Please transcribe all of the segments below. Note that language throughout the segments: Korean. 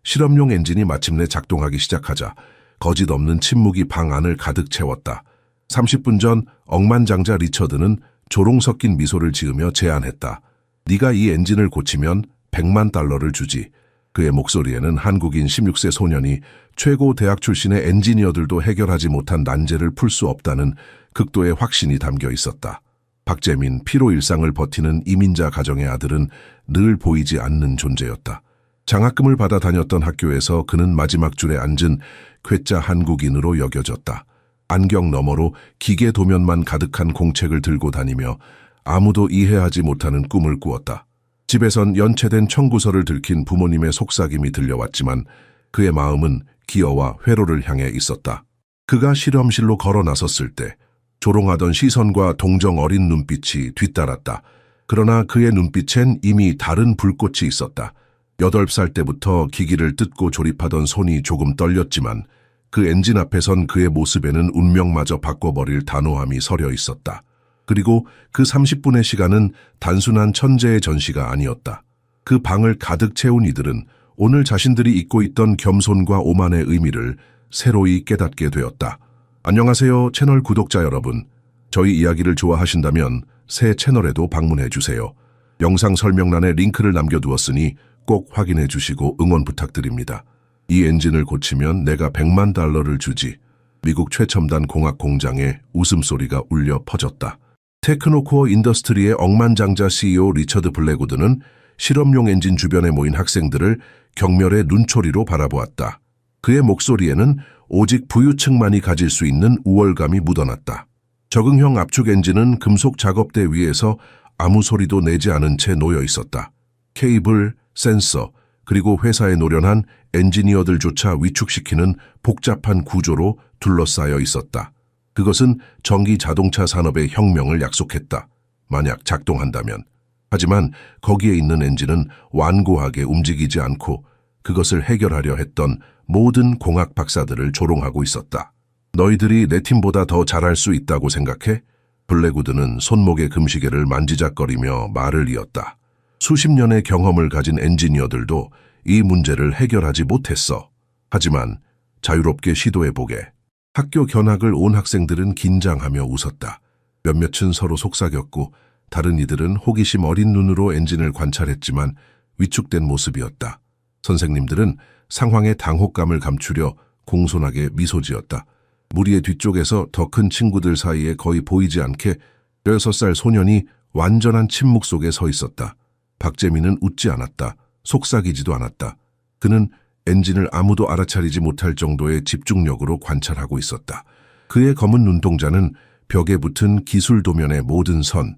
실험용 엔진이 마침내 작동하기 시작하자 거짓 없는 침묵이 방 안을 가득 채웠다. 30분 전 억만장자 리처드는 조롱 섞인 미소를 지으며 제안했다. 네가 이 엔진을 고치면 $100만 주지. 그의 목소리에는 한국인 16세 소년이 최고 대학 출신의 엔지니어들도 해결하지 못한 난제를 풀 수 없다는 극도의 확신이 담겨 있었다. 박재민, 피로 일상을 버티는 이민자 가정의 아들은 늘 보이지 않는 존재였다. 장학금을 받아 다녔던 학교에서 그는 마지막 줄에 앉은 괴짜 한국인으로 여겨졌다. 안경 너머로 기계 도면만 가득한 공책을 들고 다니며 아무도 이해하지 못하는 꿈을 꾸었다. 집에선 연체된 청구서를 들킨 부모님의 속삭임이 들려왔지만 그의 마음은 기어와 회로를 향해 있었다. 그가 실험실로 걸어 나섰을 때 조롱하던 시선과 동정 어린 눈빛이 뒤따랐다. 그러나 그의 눈빛엔 이미 다른 불꽃이 있었다. 8살 때부터 기기를 뜯고 조립하던 손이 조금 떨렸지만 그 엔진 앞에선 그의 모습에는 운명마저 바꿔버릴 단호함이 서려 있었다. 그리고 그 30분의 시간은 단순한 천재의 전시가 아니었다. 그 방을 가득 채운 이들은 오늘 자신들이 잊고 있던 겸손과 오만의 의미를 새로이 깨닫게 되었다. 안녕하세요, 채널 구독자 여러분. 저희 이야기를 좋아하신다면 새 채널에도 방문해 주세요. 영상 설명란에 링크를 남겨두었으니 꼭 확인해 주시고 응원 부탁드립니다. 이 엔진을 고치면 내가 $100만 주지. 미국 최첨단 공학 공장에 웃음소리가 울려 퍼졌다. 테크노코어 인더스트리의 억만장자 CEO 리처드 블랙우드는 실험용 엔진 주변에 모인 학생들을 경멸의 눈초리로 바라보았다. 그의 목소리에는 오직 부유층만이 가질 수 있는 우월감이 묻어났다. 적응형 압축 엔진은 금속 작업대 위에서 아무 소리도 내지 않은 채 놓여 있었다. 케이블, 센서, 그리고 회사에 노련한 엔지니어들조차 위축시키는 복잡한 구조로 둘러싸여 있었다. 그것은 전기 자동차 산업의 혁명을 약속했다. 만약 작동한다면. 하지만 거기에 있는 엔진은 완고하게 움직이지 않고 그것을 해결하려 했던 모든 공학 박사들을 조롱하고 있었다. 너희들이 내 팀보다 더 잘할 수 있다고 생각해? 블랙우드는 손목의 금시계를 만지작거리며 말을 이었다. 수십 년의 경험을 가진 엔지니어들도 이 문제를 해결하지 못했어. 하지만 자유롭게 시도해보게. 학교 견학을 온 학생들은 긴장하며 웃었다. 몇몇은 서로 속삭였고 다른 이들은 호기심 어린 눈으로 엔진을 관찰했지만 위축된 모습이었다. 선생님들은 상황의 당혹감을 감추려 공손하게 미소 지었다. 무리의 뒤쪽에서 더 큰 친구들 사이에 거의 보이지 않게 16살 소년이 완전한 침묵 속에 서 있었다. 박재민은 웃지 않았다. 속삭이지도 않았다. 그는 엔진을 아무도 알아차리지 못할 정도의 집중력으로 관찰하고 있었다. 그의 검은 눈동자는 벽에 붙은 기술 도면의 모든 선,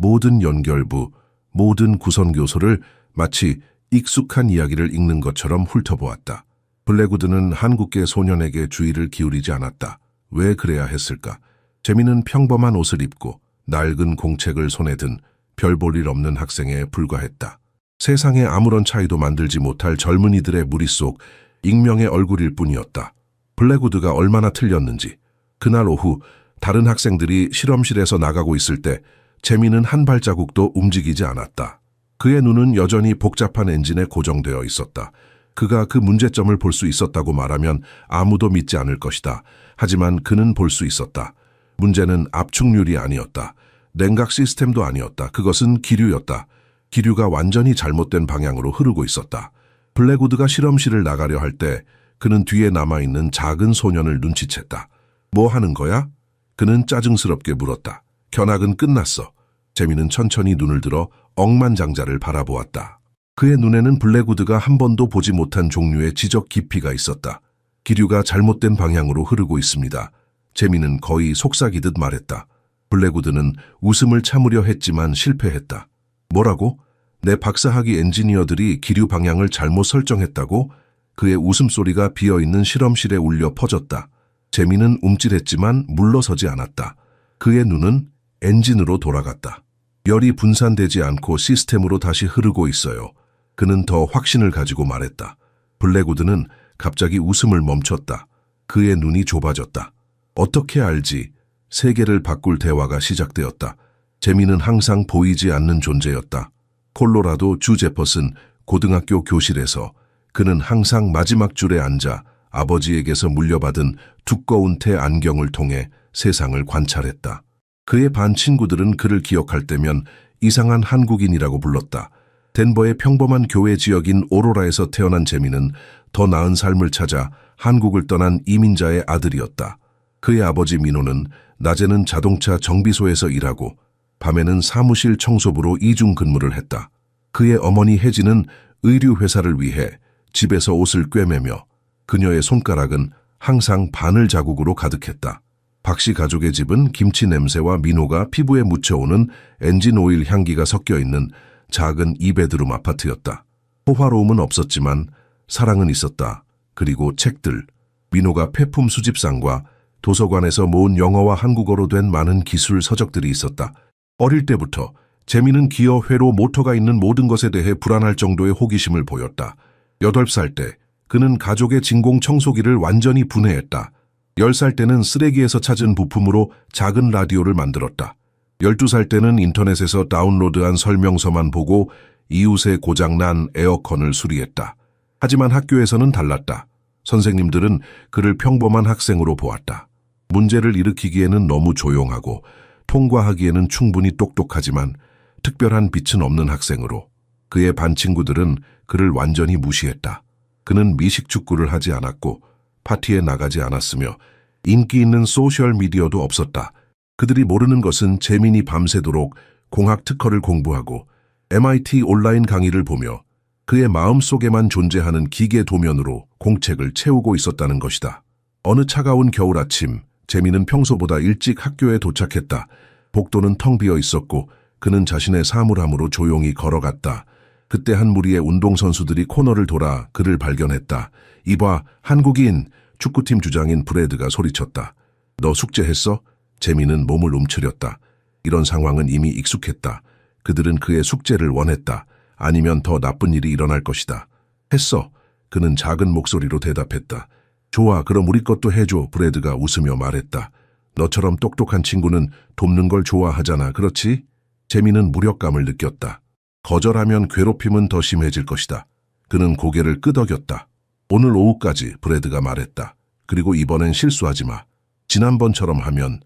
모든 연결부, 모든 구성 요소를 마치 익숙한 이야기를 읽는 것처럼 훑어보았다. 블랙우드는 한국계 소년에게 주의를 기울이지 않았다. 왜 그래야 했을까? 재미는 평범한 옷을 입고 낡은 공책을 손에 든 별 볼 일 없는 학생에 불과했다. 세상에 아무런 차이도 만들지 못할 젊은이들의 무리 속 익명의 얼굴일 뿐이었다. 블랙우드가 얼마나 틀렸는지. 그날 오후 다른 학생들이 실험실에서 나가고 있을 때 재미는 한 발자국도 움직이지 않았다. 그의 눈은 여전히 복잡한 엔진에 고정되어 있었다. 그가 그 문제점을 볼 수 있었다고 말하면 아무도 믿지 않을 것이다. 하지만 그는 볼 수 있었다. 문제는 압축률이 아니었다. 냉각 시스템도 아니었다. 그것은 기류였다. 기류가 완전히 잘못된 방향으로 흐르고 있었다. 블랙우드가 실험실을 나가려 할 때 그는 뒤에 남아있는 작은 소년을 눈치챘다. 뭐 하는 거야? 그는 짜증스럽게 물었다. 견학은 끝났어. 재미는 천천히 눈을 들어 억만장자를 바라보았다. 그의 눈에는 블랙우드가 한 번도 보지 못한 종류의 지적 깊이가 있었다. 기류가 잘못된 방향으로 흐르고 있습니다. 재미는 거의 속삭이듯 말했다. 블랙우드는 웃음을 참으려 했지만 실패했다. 뭐라고? 내 박사학위 엔지니어들이 기류 방향을 잘못 설정했다고? 그의 웃음소리가 비어있는 실험실에 울려 퍼졌다. 재미는 움찔했지만 물러서지 않았다. 그의 눈은 엔진으로 돌아갔다. 열이 분산되지 않고 시스템으로 다시 흐르고 있어요. 그는 더 확신을 가지고 말했다. 블랙우드는 갑자기 웃음을 멈췄다. 그의 눈이 좁아졌다. 어떻게 알지? 세계를 바꿀 대화가 시작되었다. 재미는 항상 보이지 않는 존재였다. 콜로라도 주 제퍼슨 고등학교 교실에서 그는 항상 마지막 줄에 앉아 아버지에게서 물려받은 두꺼운 테 안경을 통해 세상을 관찰했다. 그의 반 친구들은 그를 기억할 때면 이상한 한국인이라고 불렀다. 덴버의 평범한 교회 지역인 오로라에서 태어난 제미는 더 나은 삶을 찾아 한국을 떠난 이민자의 아들이었다. 그의 아버지 민호는 낮에는 자동차 정비소에서 일하고 밤에는 사무실 청소부로 이중 근무를 했다. 그의 어머니 혜지는 의류회사를 위해 집에서 옷을 꿰매며 그녀의 손가락은 항상 바늘 자국으로 가득했다. 박씨 가족의 집은 김치 냄새와 민호가 피부에 묻혀오는 엔진 오일 향기가 섞여 있는 작은 2베드룸 아파트였다. 호화로움은 없었지만 사랑은 있었다. 그리고 책들, 민호가 폐품 수집상과 도서관에서 모은 영어와 한국어로 된 많은 기술 서적들이 있었다. 어릴 때부터 제미는 기어, 회로, 모터가 있는 모든 것에 대해 불안할 정도의 호기심을 보였다. 8살 때 그는 가족의 진공 청소기를 완전히 분해했다. 10살 때는 쓰레기에서 찾은 부품으로 작은 라디오를 만들었다. 12살 때는 인터넷에서 다운로드한 설명서만 보고 이웃의 고장난 에어컨을 수리했다. 하지만 학교에서는 달랐다. 선생님들은 그를 평범한 학생으로 보았다. 문제를 일으키기에는 너무 조용하고 통과하기에는 충분히 똑똑하지만 특별한 빛은 없는 학생으로. 그의 반 친구들은 그를 완전히 무시했다. 그는 미식축구를 하지 않았고 파티에 나가지 않았으며 인기 있는 소셜미디어도 없었다. 그들이 모르는 것은 제민이 밤새도록 공학 특허를 공부하고 MIT 온라인 강의를 보며 그의 마음속에만 존재하는 기계 도면으로 공책을 채우고 있었다는 것이다. 어느 차가운 겨울 아침, 제민은 평소보다 일찍 학교에 도착했다. 복도는 텅 비어 있었고 그는 자신의 사물함으로 조용히 걸어갔다. 그때 한 무리의 운동선수들이 코너를 돌아 그를 발견했다. 이봐, 한국인! 축구팀 주장인 브래드가 소리쳤다. 너 숙제했어? 제미는 몸을 움츠렸다. 이런 상황은 이미 익숙했다. 그들은 그의 숙제를 원했다. 아니면 더 나쁜 일이 일어날 것이다. 했어. 그는 작은 목소리로 대답했다. 좋아, 그럼 우리 것도 해줘. 브래드가 웃으며 말했다. 너처럼 똑똑한 친구는 돕는 걸 좋아하잖아. 그렇지? 제미는 무력감을 느꼈다. 거절하면 괴롭힘은 더 심해질 것이다. 그는 고개를 끄덕였다. 오늘 오후까지, 브래드가 말했다. 그리고 이번엔 실수하지 마. 지난번처럼 하면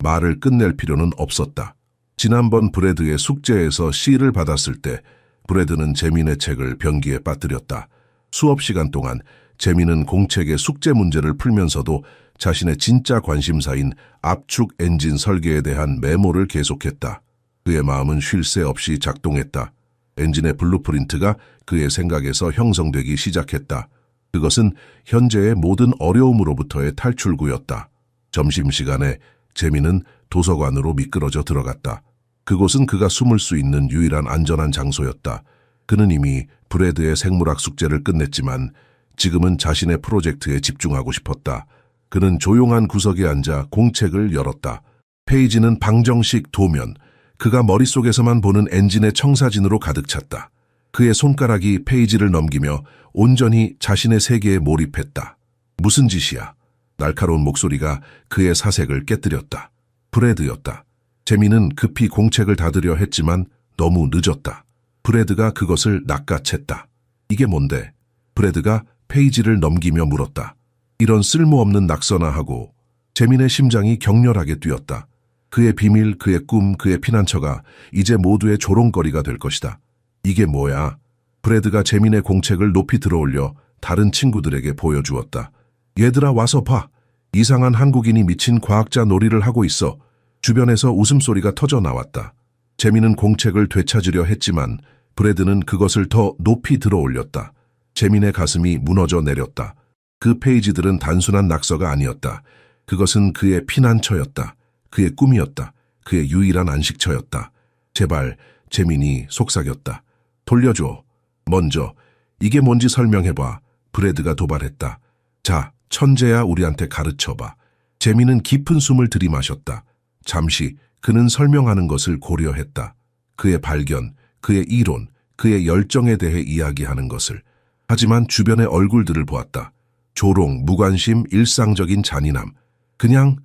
말을 끝낼 필요는 없었다. 지난번 브래드의 숙제에서 C를 받았을 때 브래드는 제민의 책을 변기에 빠뜨렸다. 수업 시간 동안 제민은 공책의 숙제 문제를 풀면서도 자신의 진짜 관심사인 압축 엔진 설계에 대한 메모를 계속했다. 그의 마음은 쉴 새 없이 작동했다. 엔진의 블루프린트가 그의 생각에서 형성되기 시작했다. 그것은 현재의 모든 어려움으로부터의 탈출구였다. 점심시간에 제민은 도서관으로 미끄러져 들어갔다. 그곳은 그가 숨을 수 있는 유일한 안전한 장소였다. 그는 이미 브래드의 생물학 숙제를 끝냈지만 지금은 자신의 프로젝트에 집중하고 싶었다. 그는 조용한 구석에 앉아 공책을 열었다. 페이지는 방정식 도면, 그가 머릿속에서만 보는 엔진의 청사진으로 가득 찼다. 그의 손가락이 페이지를 넘기며 온전히 자신의 세계에 몰입했다. 무슨 짓이야? 날카로운 목소리가 그의 사색을 깨뜨렸다. 브래드였다. 제미는 급히 공책을 닫으려 했지만 너무 늦었다. 브래드가 그것을 낚아챘다. 이게 뭔데? 브래드가 페이지를 넘기며 물었다. 이런 쓸모없는 낙서나 하고. 제민의 심장이 격렬하게 뛰었다. 그의 비밀, 그의 꿈, 그의 피난처가 이제 모두의 조롱거리가 될 것이다. 이게 뭐야? 브래드가 제민의 공책을 높이 들어올려 다른 친구들에게 보여주었다. 얘들아, 와서 봐. 이상한 한국인이 미친 과학자 놀이를 하고 있어. 주변에서 웃음소리가 터져 나왔다. 제민은 공책을 되찾으려 했지만 브래드는 그것을 더 높이 들어올렸다. 제민의 가슴이 무너져 내렸다. 그 페이지들은 단순한 낙서가 아니었다. 그것은 그의 피난처였다. 그의 꿈이었다. 그의 유일한 안식처였다. 제발, 제민이 속삭였다. 돌려줘. 먼저, 이게 뭔지 설명해봐. 브래드가 도발했다. 자, 천재야, 우리한테 가르쳐봐. 제민은 깊은 숨을 들이마셨다. 잠시 그는 설명하는 것을 고려했다. 그의 발견, 그의 이론, 그의 열정에 대해 이야기하는 것을. 하지만 주변의 얼굴들을 보았다. 조롱, 무관심, 일상적인 잔인함. 그냥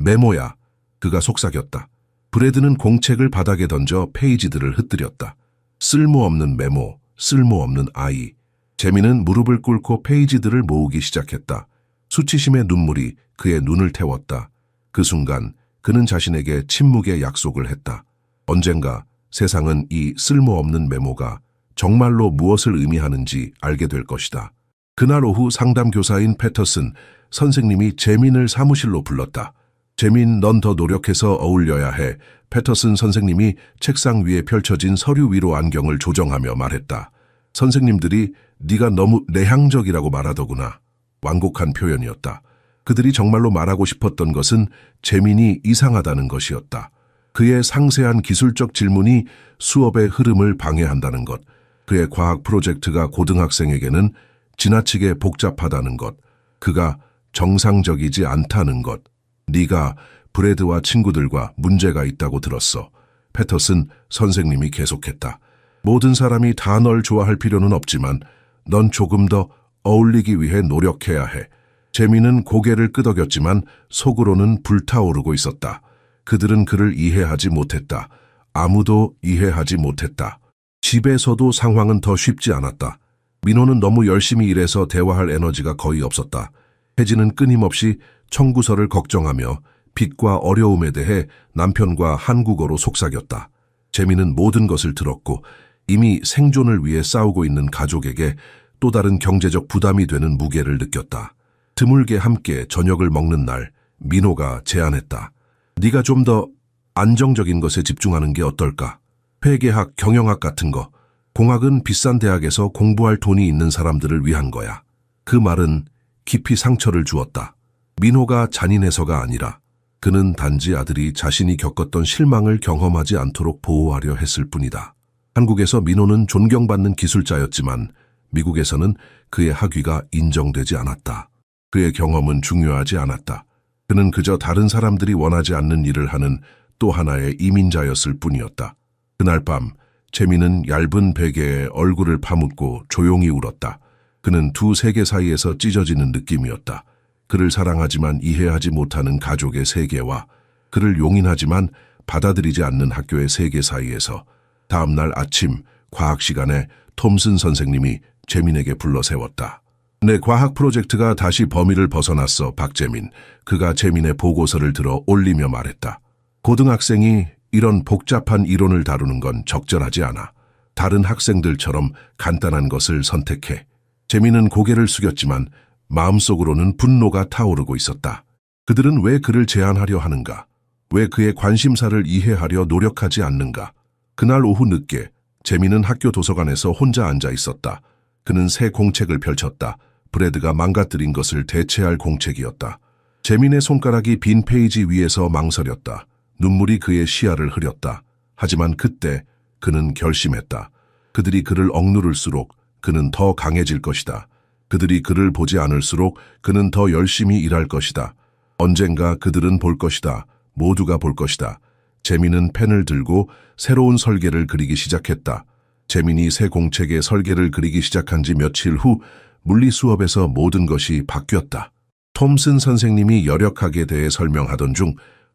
메모야. 그가 속삭였다. 브래드는 공책을 바닥에 던져 페이지들을 흩뜨렸다. 쓸모없는 메모, 쓸모없는 아이. 재민은 무릎을 꿇고 페이지들을 모으기 시작했다. 수치심의 눈물이 그의 눈을 태웠다. 그 순간 그는 자신에게 침묵의 약속을 했다. 언젠가 세상은 이 쓸모없는 메모가 정말로 무엇을 의미하는지 알게 될 것이다. 그날 오후 상담교사인 패터슨 선생님이 재민을 사무실로 불렀다. 재민, 넌 더 노력해서 어울려야 해. 패터슨 선생님이 책상 위에 펼쳐진 서류 위로 안경을 조정하며 말했다. 선생님들이 네가 너무 내향적이라고 말하더구나. 완곡한 표현이었다. 그들이 정말로 말하고 싶었던 것은 재민이 이상하다는 것이었다. 그의 상세한 기술적 질문이 수업의 흐름을 방해한다는 것, 그의 과학 프로젝트가 고등학생에게는 지나치게 복잡하다는 것, 그가 정상적이지 않다는 것. 네가 브래드와 친구들과 문제가 있다고 들었어. 패터슨 선생님이 계속했다. 모든 사람이 다 널 좋아할 필요는 없지만 넌 조금 더 어울리기 위해 노력해야 해. 재민은 고개를 끄덕였지만 속으로는 불타오르고 있었다. 그들은 그를 이해하지 못했다. 아무도 이해하지 못했다. 집에서도 상황은 더 쉽지 않았다. 민호는 너무 열심히 일해서 대화할 에너지가 거의 없었다. 혜진은 끊임없이 청구서를 걱정하며 빚과 어려움에 대해 남편과 한국어로 속삭였다. 재민은 모든 것을 들었고 이미 생존을 위해 싸우고 있는 가족에게 또 다른 경제적 부담이 되는 무게를 느꼈다. 드물게 함께 저녁을 먹는 날 민호가 제안했다. 네가 좀 더 안정적인 것에 집중하는 게 어떨까? 회계학, 경영학 같은 거. 공학은 비싼 대학에서 공부할 돈이 있는 사람들을 위한 거야. 그 말은 깊이 상처를 주었다. 민호가 잔인해서가 아니라 그는 단지 아들이 자신이 겪었던 실망을 경험하지 않도록 보호하려 했을 뿐이다. 한국에서 민호는 존경받는 기술자였지만 미국에서는 그의 학위가 인정되지 않았다. 그의 경험은 중요하지 않았다. 그는 그저 다른 사람들이 원하지 않는 일을 하는 또 하나의 이민자였을 뿐이었다. 그날 밤 재민은 얇은 베개에 얼굴을 파묻고 조용히 울었다. 그는 두 세계 사이에서 찢어지는 느낌이었다. 그를 사랑하지만 이해하지 못하는 가족의 세계와 그를 용인하지만 받아들이지 않는 학교의 세계 사이에서. 다음 날 아침 과학 시간에 톰슨 선생님이 재민에게 불러 세웠다. 내 과학 프로젝트가 다시 범위를 벗어났어, 박재민. 그가 재민의 보고서를 들어 올리며 말했다. 고등학생이 이런 복잡한 이론을 다루는 건 적절하지 않아. 다른 학생들처럼 간단한 것을 선택해. 재민은 고개를 숙였지만 마음속으로는 분노가 타오르고 있었다. 그들은 왜 그를 제안하려 하는가? 왜 그의 관심사를 이해하려 노력하지 않는가? 그날 오후 늦게 재민은 학교 도서관에서 혼자 앉아 있었다. 그는 새 공책을 펼쳤다. 브래드가 망가뜨린 것을 대체할 공책이었다. 재민의 손가락이 빈 페이지 위에서 망설였다. 눈물이 그의 시야를 흐렸다. 하지만 그때 그는 결심했다. 그들이 그를 억누를수록 그는 더 강해질 것이다. 그들이 그를 보지 않을수록 그는 더 열심히 일할 것이다. 언젠가 그들은 볼 것이다. 모두가 볼 것이다. 재민은 펜을 들고 새로운 설계를 그리기 시작했다. 재민이 새 공책에 설계를 그리기 시작한 지 며칠 후 물리 수업에서 모든 것이 바뀌었다. 톰슨 선생님이 열역학에 대해 설명하던 중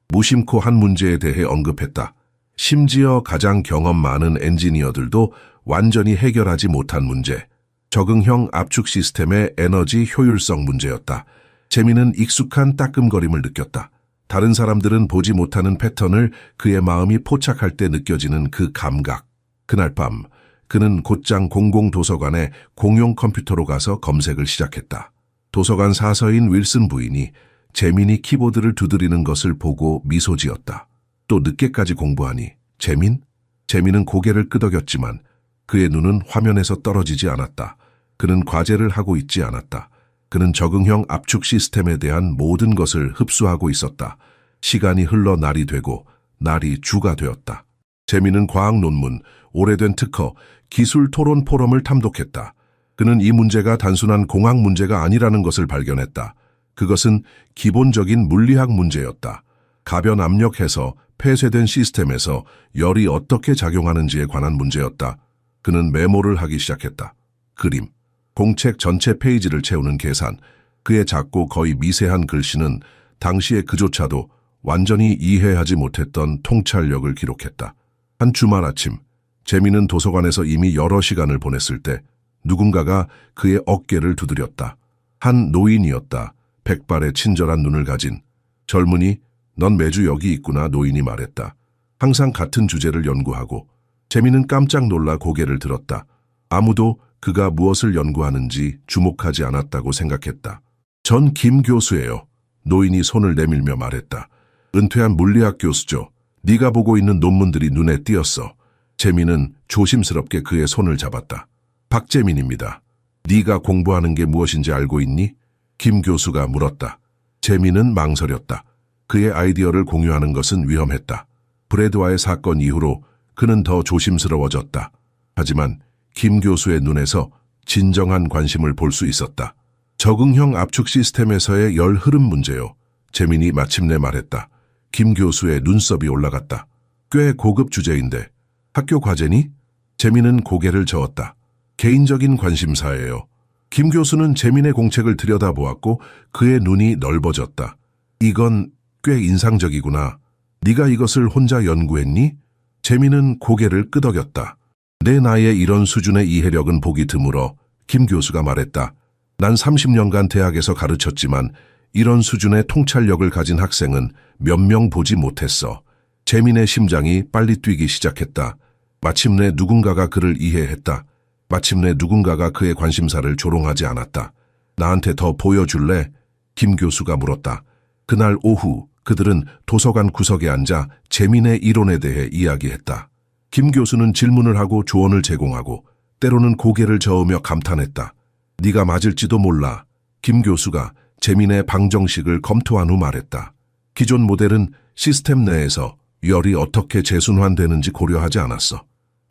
무심코 한 문제에 대해 언급했다. 심지어 가장 경험 많은 엔지니어들도 완전히 해결하지 못한 문제. 적응형 압축 시스템의 에너지 효율성 문제였다. 재민은 익숙한 따끔거림을 느꼈다. 다른 사람들은 보지 못하는 패턴을 그의 마음이 포착할 때 느껴지는 그 감각. 그날 밤 그는 곧장 공공도서관에 공용 컴퓨터로 가서 검색을 시작했다. 도서관 사서인 윌슨 부인이 재민이 키보드를 두드리는 것을 보고 미소 지었다. 또 늦게까지 공부하니 재민? 재민은 고개를 끄덕였지만 그의 눈은 화면에서 떨어지지 않았다. 그는 과제를 하고 있지 않았다. 그는 적응형 압축 시스템에 대한 모든 것을 흡수하고 있었다. 시간이 흘러 날이 되고 날이 주가 되었다. 재민은 과학 논문, 오래된 특허, 기술 토론 포럼을 탐독했다. 그는 이 문제가 단순한 공학 문제가 아니라는 것을 발견했다. 그것은 기본적인 물리학 문제였다. 가변 압력해서 폐쇄된 시스템에서 열이 어떻게 작용하는지에 관한 문제였다. 그는 메모를 하기 시작했다. 그림, 공책 전체 페이지를 채우는 계산, 그의 작고 거의 미세한 글씨는 당시에 그조차도 완전히 이해하지 못했던 통찰력을 기록했다. 한 주말 아침, 재민은 도서관에서 이미 여러 시간을 보냈을 때 누군가가 그의 어깨를 두드렸다. 한 노인이었다. 백발의 친절한 눈을 가진. 젊은이, 넌 매주 여기 있구나, 노인이 말했다. 항상 같은 주제를 연구하고. 재민은 깜짝 놀라 고개를 들었다. 아무도 그가 무엇을 연구하는지 주목하지 않았다고 생각했다. 전 김 교수예요. 노인이 손을 내밀며 말했다. 은퇴한 물리학 교수죠. 네가 보고 있는 논문들이 눈에 띄었어. 재민은 조심스럽게 그의 손을 잡았다. 박재민입니다. 네가 공부하는 게 무엇인지 알고 있니? 김 교수가 물었다. 재민은 망설였다. 그의 아이디어를 공유하는 것은 위험했다. 브래드와의 사건 이후로 그는 더 조심스러워졌다. 하지만 김 교수의 눈에서 진정한 관심을 볼 수 있었다. 적응형 압축 시스템에서의 열 흐름 문제요. 재민이 마침내 말했다. 김 교수의 눈썹이 올라갔다. 꽤 고급 주제인데 학교 과제니? 재민은 고개를 저었다. 개인적인 관심사예요. 김 교수는 재민의 공책을 들여다보았고 그의 눈이 넓어졌다. 이건 꽤 인상적이구나. 네가 이것을 혼자 연구했니? 재민은 고개를 끄덕였다. 내 나이에 이런 수준의 이해력은 보기 드물어. 김 교수가 말했다. 난 30년간 대학에서 가르쳤지만 이런 수준의 통찰력을 가진 학생은 몇 명 보지 못했어. 재민의 심장이 빨리 뛰기 시작했다. 마침내 누군가가 그를 이해했다. 마침내 누군가가 그의 관심사를 조롱하지 않았다. 나한테 더 보여줄래? 김 교수가 물었다. 그날 오후 그들은 도서관 구석에 앉아 재민의 이론에 대해 이야기했다. 김 교수는 질문을 하고 조언을 제공하고 때로는 고개를 저으며 감탄했다. 네가 맞을지도 몰라. 김 교수가 재민의 방정식을 검토한 후 말했다. 기존 모델은 시스템 내에서 열이 어떻게 재순환되는지 고려하지 않았어.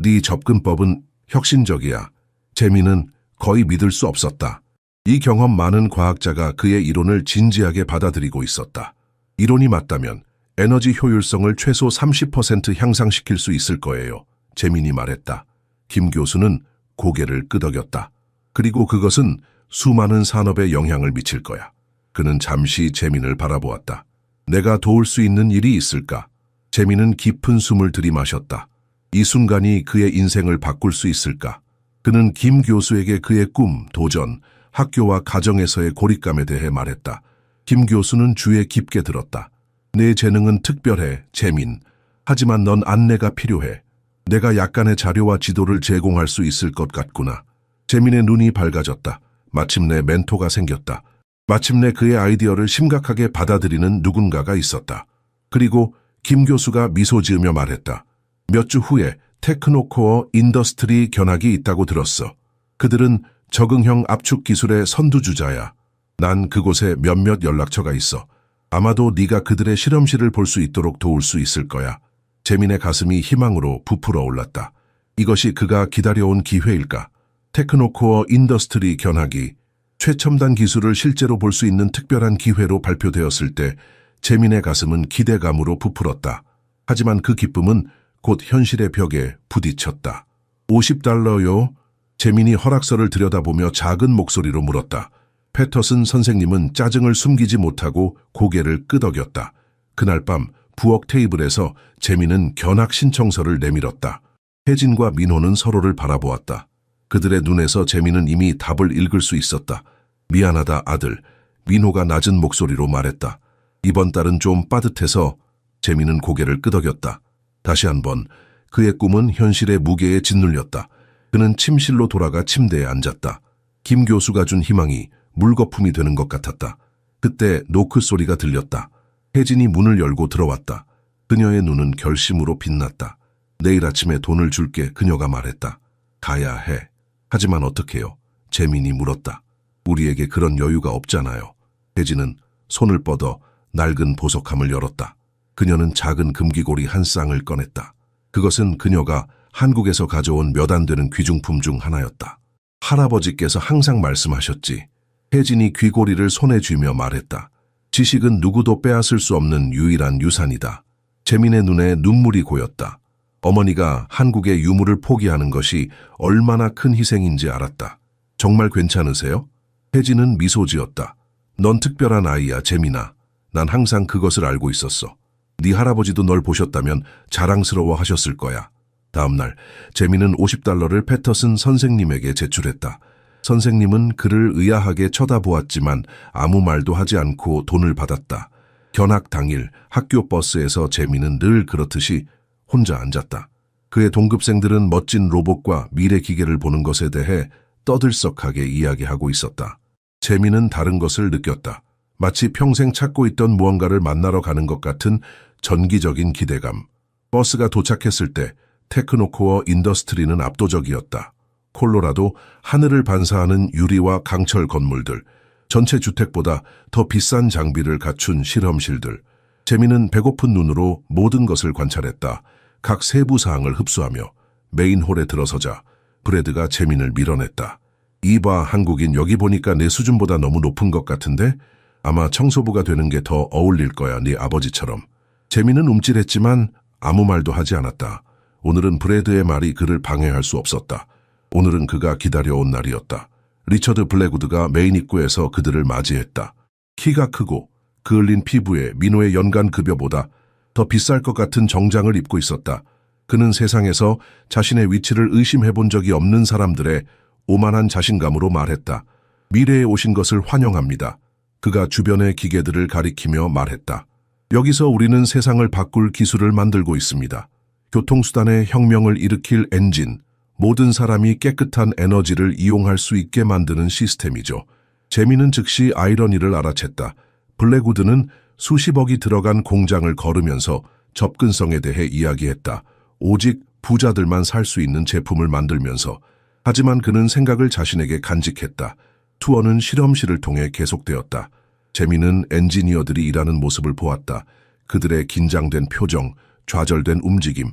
네 접근법은 혁신적이야. 재민은 거의 믿을 수 없었다. 이 경험 많은 과학자가 그의 이론을 진지하게 받아들이고 있었다. 이론이 맞다면 에너지 효율성을 최소 30% 향상시킬 수 있을 거예요. 재민이 말했다. 김 교수는 고개를 끄덕였다. 그리고 그것은 수많은 산업에 영향을 미칠 거야. 그는 잠시 재민을 바라보았다. 내가 도울 수 있는 일이 있을까? 재민은 깊은 숨을 들이마셨다. 이 순간이 그의 인생을 바꿀 수 있을까? 그는 김 교수에게 그의 꿈, 도전, 학교와 가정에서의 고립감에 대해 말했다. 김 교수는 주에 깊게 들었다. 내 재능은 특별해, 재민. 하지만 넌 안내가 필요해. 내가 약간의 자료와 지도를 제공할 수 있을 것 같구나. 재민의 눈이 밝아졌다. 마침내 멘토가 생겼다. 마침내 그의 아이디어를 심각하게 받아들이는 누군가가 있었다. 그리고 김 교수가 미소 지으며 말했다. 몇 주 후에 테크노코어 인더스트리 견학이 있다고 들었어. 그들은 적응형 압축 기술의 선두주자야. 난 그곳에 몇몇 연락처가 있어. 아마도 네가 그들의 실험실을 볼 수 있도록 도울 수 있을 거야. 재민의 가슴이 희망으로 부풀어 올랐다. 이것이 그가 기다려온 기회일까? 테크노코어 인더스트리 견학이 최첨단 기술을 실제로 볼 수 있는 특별한 기회로 발표되었을 때 재민의 가슴은 기대감으로 부풀었다. 하지만 그 기쁨은 곧 현실의 벽에 부딪혔다. $50요? 재민이 허락서를 들여다보며 작은 목소리로 물었다. 패터슨 선생님은 짜증을 숨기지 못하고 고개를 끄덕였다. 그날 밤 부엌 테이블에서 재민은 견학 신청서를 내밀었다. 혜진과 민호는 서로를 바라보았다. 그들의 눈에서 재민은 이미 답을 읽을 수 있었다. 미안하다, 아들. 민호가 낮은 목소리로 말했다. 이번 달은 좀 빠듯해서. 재민은 고개를 끄덕였다. 다시 한번 그의 꿈은 현실의 무게에 짓눌렸다. 그는 침실로 돌아가 침대에 앉았다. 김 교수가 준 희망이 물거품이 되는 것 같았다. 그때 노크 소리가 들렸다. 혜진이 문을 열고 들어왔다. 그녀의 눈은 결심으로 빛났다. 내일 아침에 돈을 줄게, 그녀가 말했다. 가야 해. 하지만 어떡해요? 재민이 물었다. 우리에게 그런 여유가 없잖아요. 혜진은 손을 뻗어 낡은 보석함을 열었다. 그녀는 작은 금기고리 한 쌍을 꺼냈다. 그것은 그녀가 한국에서 가져온 몇 안 되는 귀중품 중 하나였다. 할아버지께서 항상 말씀하셨지. 혜진이 귀고리를 손에 쥐며 말했다. 지식은 누구도 빼앗을 수 없는 유일한 유산이다. 재민의 눈에 눈물이 고였다. 어머니가 한국의 유물을 포기하는 것이 얼마나 큰 희생인지 알았다. 정말 괜찮으세요? 혜진은 미소 지었다. 넌 특별한 아이야, 재민아. 난 항상 그것을 알고 있었어. 네 할아버지도 널 보셨다면 자랑스러워 하셨을 거야. 다음 날 재민은 $50를 패터슨 선생님에게 제출했다. 선생님은 그를 의아하게 쳐다보았지만 아무 말도 하지 않고 돈을 받았다. 견학 당일 학교 버스에서 재민은 늘 그렇듯이 혼자 앉았다. 그의 동급생들은 멋진 로봇과 미래 기계를 보는 것에 대해 떠들썩하게 이야기하고 있었다. 재민은 다른 것을 느꼈다. 마치 평생 찾고 있던 무언가를 만나러 가는 것 같은 전기적인 기대감. 버스가 도착했을 때 테크노코어 인더스트리는 압도적이었다. 콜로라도 하늘을 반사하는 유리와 강철 건물들, 전체 주택보다 더 비싼 장비를 갖춘 실험실들. 재민은 배고픈 눈으로 모든 것을 관찰했다. 각 세부 사항을 흡수하며 메인홀에 들어서자 브래드가 재민을 밀어냈다. 이봐, 한국인, 여기 보니까 내 수준보다 너무 높은 것 같은데? 아마 청소부가 되는 게 더 어울릴 거야, 네 아버지처럼. 재민은 움찔했지만 아무 말도 하지 않았다. 오늘은 브래드의 말이 그를 방해할 수 없었다. 오늘은 그가 기다려온 날이었다. 리처드 블랙우드가 메인 입구에서 그들을 맞이했다. 키가 크고 그을린 피부에 민호의 연간 급여보다 더 비쌀 것 같은 정장을 입고 있었다. 그는 세상에서 자신의 위치를 의심해본 적이 없는 사람들의 오만한 자신감으로 말했다. 미래에 오신 것을 환영합니다. 그가 주변의 기계들을 가리키며 말했다. 여기서 우리는 세상을 바꿀 기술을 만들고 있습니다. 교통수단의 혁명을 일으킬 엔진, 모든 사람이 깨끗한 에너지를 이용할 수 있게 만드는 시스템이죠. 재민은 즉시 아이러니를 알아챘다. 블랙우드는 수십억이 들어간 공장을 걸으면서 접근성에 대해 이야기했다. 오직 부자들만 살 수 있는 제품을 만들면서. 하지만 그는 생각을 자신에게 간직했다. 투어는 실험실을 통해 계속되었다. 재민은 엔지니어들이 일하는 모습을 보았다. 그들의 긴장된 표정, 좌절된 움직임,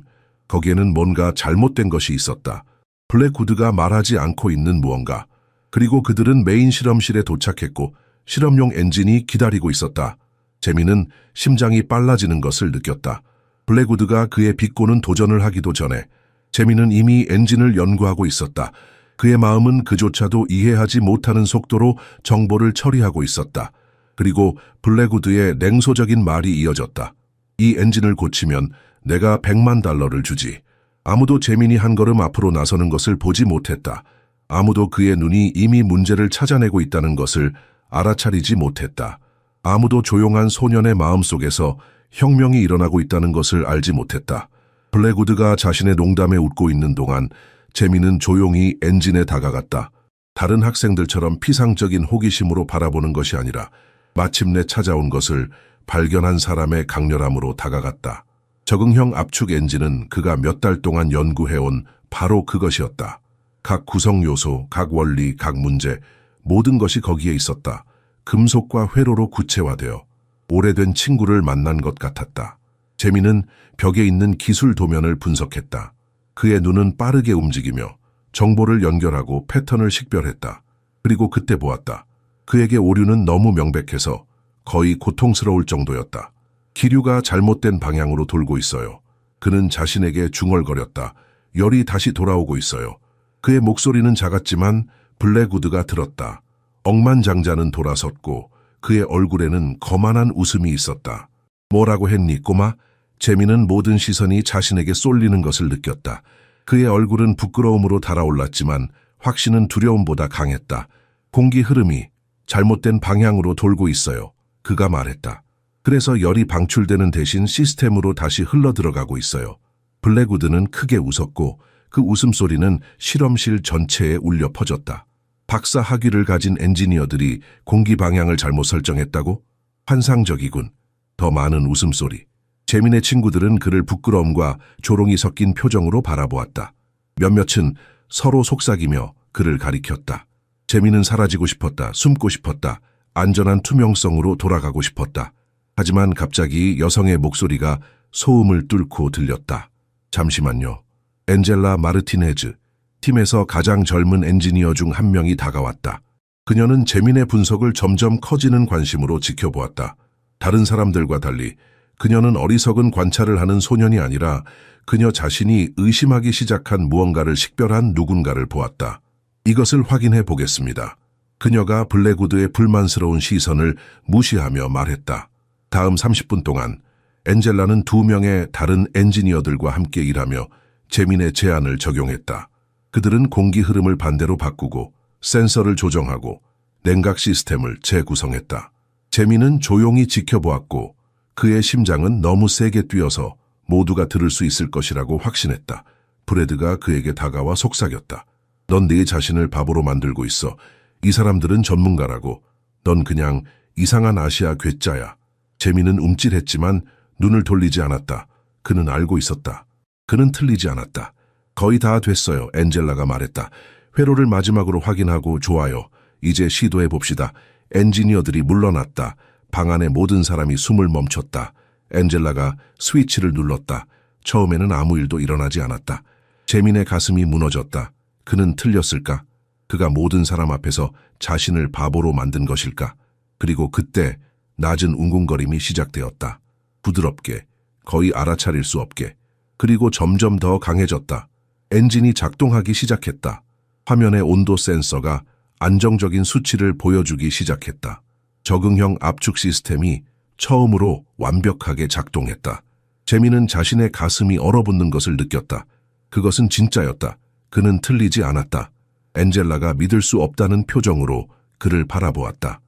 거기에는 뭔가 잘못된 것이 있었다. 블랙우드가 말하지 않고 있는 무언가. 그리고 그들은 메인 실험실에 도착했고 실험용 엔진이 기다리고 있었다. 재민은 심장이 빨라지는 것을 느꼈다. 블랙우드가 그의 비꼬는 도전을 하기도 전에 재민은 이미 엔진을 연구하고 있었다. 그의 마음은 그조차도 이해하지 못하는 속도로 정보를 처리하고 있었다. 그리고 블랙우드의 냉소적인 말이 이어졌다. 이 엔진을 고치면 내가 $100만 주지. 아무도 재민이 한 걸음 앞으로 나서는 것을 보지 못했다. 아무도 그의 눈이 이미 문제를 찾아내고 있다는 것을 알아차리지 못했다. 아무도 조용한 소년의 마음속에서 혁명이 일어나고 있다는 것을 알지 못했다. 블랙우드가 자신의 농담에 웃고 있는 동안 재민은 조용히 엔진에 다가갔다. 다른 학생들처럼 피상적인 호기심으로 바라보는 것이 아니라 마침내 찾아온 것을 발견한 사람의 강렬함으로 다가갔다. 적응형 압축 엔진은 그가 몇 달 동안 연구해온 바로 그것이었다. 각 구성 요소, 각 원리, 각 문제, 모든 것이 거기에 있었다. 금속과 회로로 구체화되어 오래된 친구를 만난 것 같았다. 재민은 벽에 있는 기술 도면을 분석했다. 그의 눈은 빠르게 움직이며 정보를 연결하고 패턴을 식별했다. 그리고 그때 보았다. 그에게 오류는 너무 명백해서 거의 고통스러울 정도였다. 기류가 잘못된 방향으로 돌고 있어요. 그는 자신에게 중얼거렸다. 열이 다시 돌아오고 있어요. 그의 목소리는 작았지만 블랙우드가 들었다. 억만장자는 돌아섰고 그의 얼굴에는 거만한 웃음이 있었다. 뭐라고 했니, 꼬마? 재민은 모든 시선이 자신에게 쏠리는 것을 느꼈다. 그의 얼굴은 부끄러움으로 달아올랐지만 확신은 두려움보다 강했다. 공기 흐름이 잘못된 방향으로 돌고 있어요. 그가 말했다. 그래서 열이 방출되는 대신 시스템으로 다시 흘러들어가고 있어요. 블랙우드는 크게 웃었고 그 웃음소리는 실험실 전체에 울려 퍼졌다. 박사 학위를 가진 엔지니어들이 공기 방향을 잘못 설정했다고? 환상적이군. 더 많은 웃음소리. 재민의 친구들은 그를 부끄러움과 조롱이 섞인 표정으로 바라보았다. 몇몇은 서로 속삭이며 그를 가리켰다. 재민은 사라지고 싶었다. 숨고 싶었다. 안전한 투명성으로 돌아가고 싶었다. 하지만 갑자기 여성의 목소리가 소음을 뚫고 들렸다. 잠시만요. 엔젤라 마르티네즈, 팀에서 가장 젊은 엔지니어 중 한 명이 다가왔다. 그녀는 재민의 분석을 점점 커지는 관심으로 지켜보았다. 다른 사람들과 달리 그녀는 어리석은 관찰을 하는 소년이 아니라 그녀 자신이 의심하기 시작한 무언가를 식별한 누군가를 보았다. 이것을 확인해 보겠습니다. 그녀가 블랙우드의 불만스러운 시선을 무시하며 말했다. 다음 30분 동안 엔젤라는 2명의 다른 엔지니어들과 함께 일하며 재민의 제안을 적용했다. 그들은 공기 흐름을 반대로 바꾸고 센서를 조정하고 냉각 시스템을 재구성했다. 재민은 조용히 지켜보았고 그의 심장은 너무 세게 뛰어서 모두가 들을 수 있을 것이라고 확신했다. 브래드가 그에게 다가와 속삭였다. 넌 네 자신을 바보로 만들고 있어. 이 사람들은 전문가라고. 넌 그냥 이상한 아시아 괴짜야. 재민은 움찔했지만 눈을 돌리지 않았다. 그는 알고 있었다. 그는 틀리지 않았다. 거의 다 됐어요. 엔젤라가 말했다. 회로를 마지막으로 확인하고 좋아요. 이제 시도해 봅시다. 엔지니어들이 물러났다. 방 안의 모든 사람이 숨을 멈췄다. 엔젤라가 스위치를 눌렀다. 처음에는 아무 일도 일어나지 않았다. 재민의 가슴이 무너졌다. 그는 틀렸을까? 그가 모든 사람 앞에서 자신을 바보로 만든 것일까? 그리고 그때 낮은 웅웅거림이 시작되었다. 부드럽게, 거의 알아차릴 수 없게. 그리고 점점 더 강해졌다. 엔진이 작동하기 시작했다. 화면의 온도 센서가 안정적인 수치를 보여주기 시작했다. 적응형 압축 시스템이 처음으로 완벽하게 작동했다. 재민은 자신의 가슴이 얼어붙는 것을 느꼈다. 그것은 진짜였다. 그는 틀리지 않았다. 엔젤라가 믿을 수 없다는 표정으로 그를 바라보았다.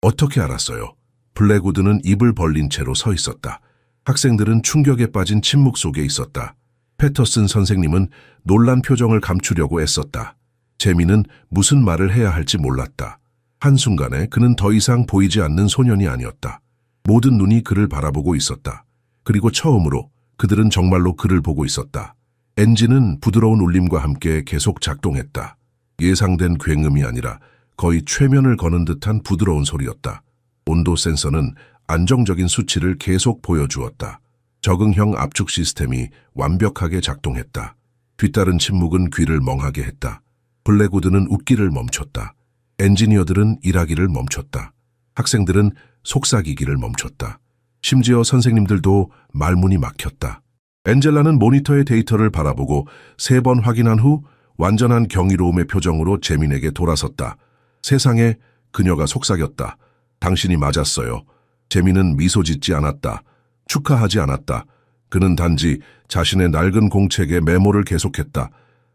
어떻게 알았어요? 블랙우드는 입을 벌린 채로 서 있었다. 학생들은 충격에 빠진 침묵 속에 있었다. 패터슨 선생님은 놀란 표정을 감추려고 애썼다. 재민은 무슨 말을 해야 할지 몰랐다. 한순간에 그는 더 이상 보이지 않는 소년이 아니었다. 모든 눈이 그를 바라보고 있었다. 그리고 처음으로 그들은 정말로 그를 보고 있었다. 엔진은 부드러운 울림과 함께 계속 작동했다. 예상된 굉음이 아니라 거의 최면을 거는 듯한 부드러운 소리였다. 온도 센서는 안정적인 수치를 계속 보여주었다. 적응형 압축 시스템이 완벽하게 작동했다. 뒤따른 침묵은 귀를 멍하게 했다. 블랙우드는 웃기를 멈췄다. 엔지니어들은 일하기를 멈췄다. 학생들은 속삭이기를 멈췄다. 심지어 선생님들도 말문이 막혔다. 엔젤라는 모니터의 데이터를 바라보고 3번 확인한 후 완전한 경이로움의 표정으로 재민에게 돌아섰다. 세상에, 그녀가 속삭였다. 당신이 맞았어요. 재민은 미소 짓지 않았다. 축하하지 않았다. 그는 단지 자신의 낡은 공책에 메모를 계속했다.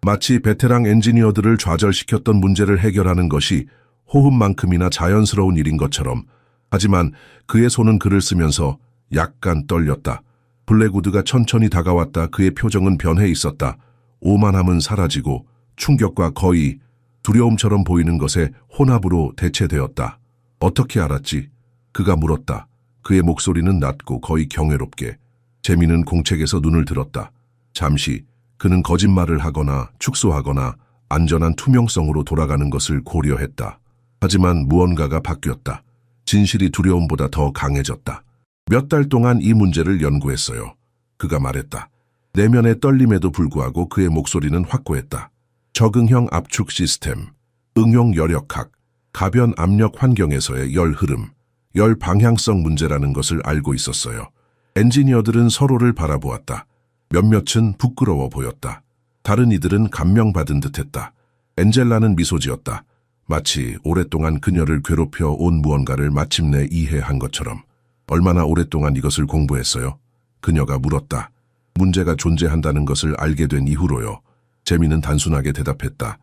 마치 베테랑 엔지니어들을 좌절시켰던 문제를 해결하는 것이 호흡만큼이나 자연스러운 일인 것처럼. 하지만 그의 손은 글을 쓰면서 약간 떨렸다. 블랙우드가 천천히 다가왔다. 그의 표정은 변해 있었다. 오만함은 사라지고 충격과 거의 두려움처럼 보이는 것의 혼합으로 대체되었다. 어떻게 알았지? 그가 물었다. 그의 목소리는 낮고 거의 경외롭게. 재민은 공책에서 눈을 들었다. 잠시 그는 거짓말을 하거나 축소하거나 안전한 투명성으로 돌아가는 것을 고려했다. 하지만 무언가가 바뀌었다. 진실이 두려움보다 더 강해졌다. 몇 달 동안 이 문제를 연구했어요. 그가 말했다. 내면의 떨림에도 불구하고 그의 목소리는 확고했다. 적응형 압축 시스템, 응용 여력학, 가변 압력 환경에서의 열 흐름, 열 방향성 문제라는 것을 알고 있었어요. 엔지니어들은 서로를 바라보았다. 몇몇은 부끄러워 보였다. 다른 이들은 감명받은 듯했다. 엔젤라는 미소 지었다. 마치 오랫동안 그녀를 괴롭혀 온 무언가를 마침내 이해한 것처럼. 얼마나 오랫동안 이것을 공부했어요? 그녀가 물었다. 문제가 존재한다는 것을 알게 된 이후로요. 재민은 단순하게 대답했다.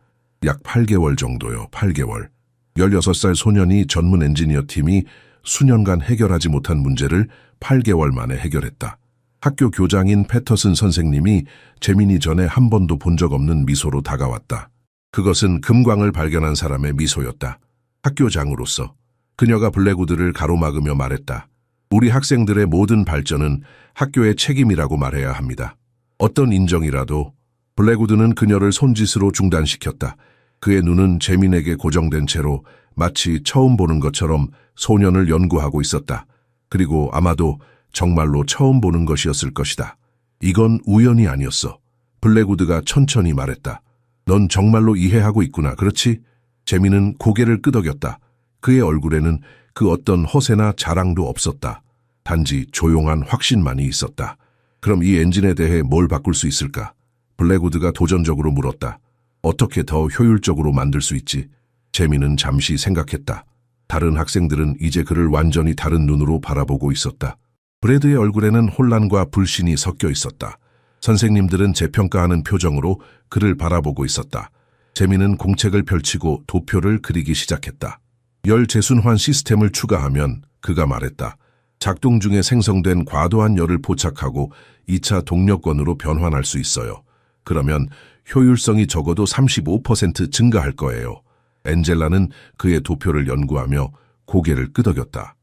약 8개월 정도요. 8개월. 16살 소년이 전문 엔지니어 팀이 수년간 해결하지 못한 문제를 8개월 만에 해결했다. 학교 교장인 패터슨 선생님이 재민이 전에 한 번도 본 적 없는 미소로 다가왔다. 그것은 금광을 발견한 사람의 미소였다. 학교장으로서. 그녀가 블랙우드를 가로막으며 말했다. 우리 학생들의 모든 발전은 학교의 책임이라고 말해야 합니다. 어떤 인정이라도. 블랙우드는 그녀를 손짓으로 중단시켰다. 그의 눈은 재민에게 고정된 채로 마치 처음 보는 것처럼 소년을 연구하고 있었다. 그리고 아마도 정말로 처음 보는 것이었을 것이다. 이건 우연이 아니었어. 블랙우드가 천천히 말했다. 넌 정말로 이해하고 있구나, 그렇지? 재민은 고개를 끄덕였다. 그의 얼굴에는 그 어떤 허세나 자랑도 없었다. 단지 조용한 확신만이 있었다. 그럼 이 엔진에 대해 뭘 바꿀 수 있을까? 블랙우드가 도전적으로 물었다. 어떻게 더 효율적으로 만들 수 있지? 재민은 잠시 생각했다. 다른 학생들은 이제 그를 완전히 다른 눈으로 바라보고 있었다. 브래드의 얼굴에는 혼란과 불신이 섞여 있었다. 선생님들은 재평가하는 표정으로 그를 바라보고 있었다. 재민은 공책을 펼치고 도표를 그리기 시작했다. 열 재순환 시스템을 추가하면 그가 말했다. 작동 중에 생성된 과도한 열을 포착하고 2차 동력권으로 변환할 수 있어요. 그러면 효율성이 적어도 35% 증가할 거예요. 엔젤라는 그의 도표를 연구하며 고개를 끄덕였다.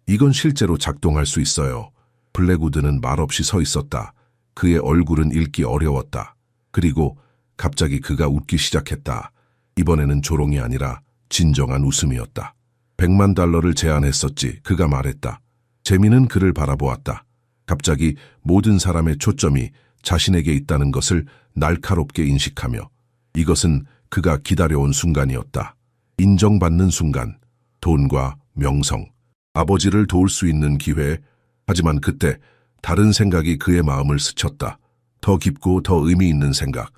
이건 실제로 작동할 수 있어요. 블랙우드는 말없이 서 있었다. 그의 얼굴은 읽기 어려웠다. 그리고 갑자기 그가 웃기 시작했다. 이번에는 조롱이 아니라 진정한 웃음이었다. 100만 달러를 제안했었지. 그가 말했다. 재민은 그를 바라보았다. 갑자기 모든 사람의 초점이 자신에게 있다는 것을 날카롭게 인식하며 이것은 그가 기다려온 순간이었다. 인정받는 순간, 돈과 명성, 아버지를 도울 수 있는 기회. 하지만 그때 다른 생각이 그의 마음을 스쳤다. 더 깊고 더 의미 있는 생각.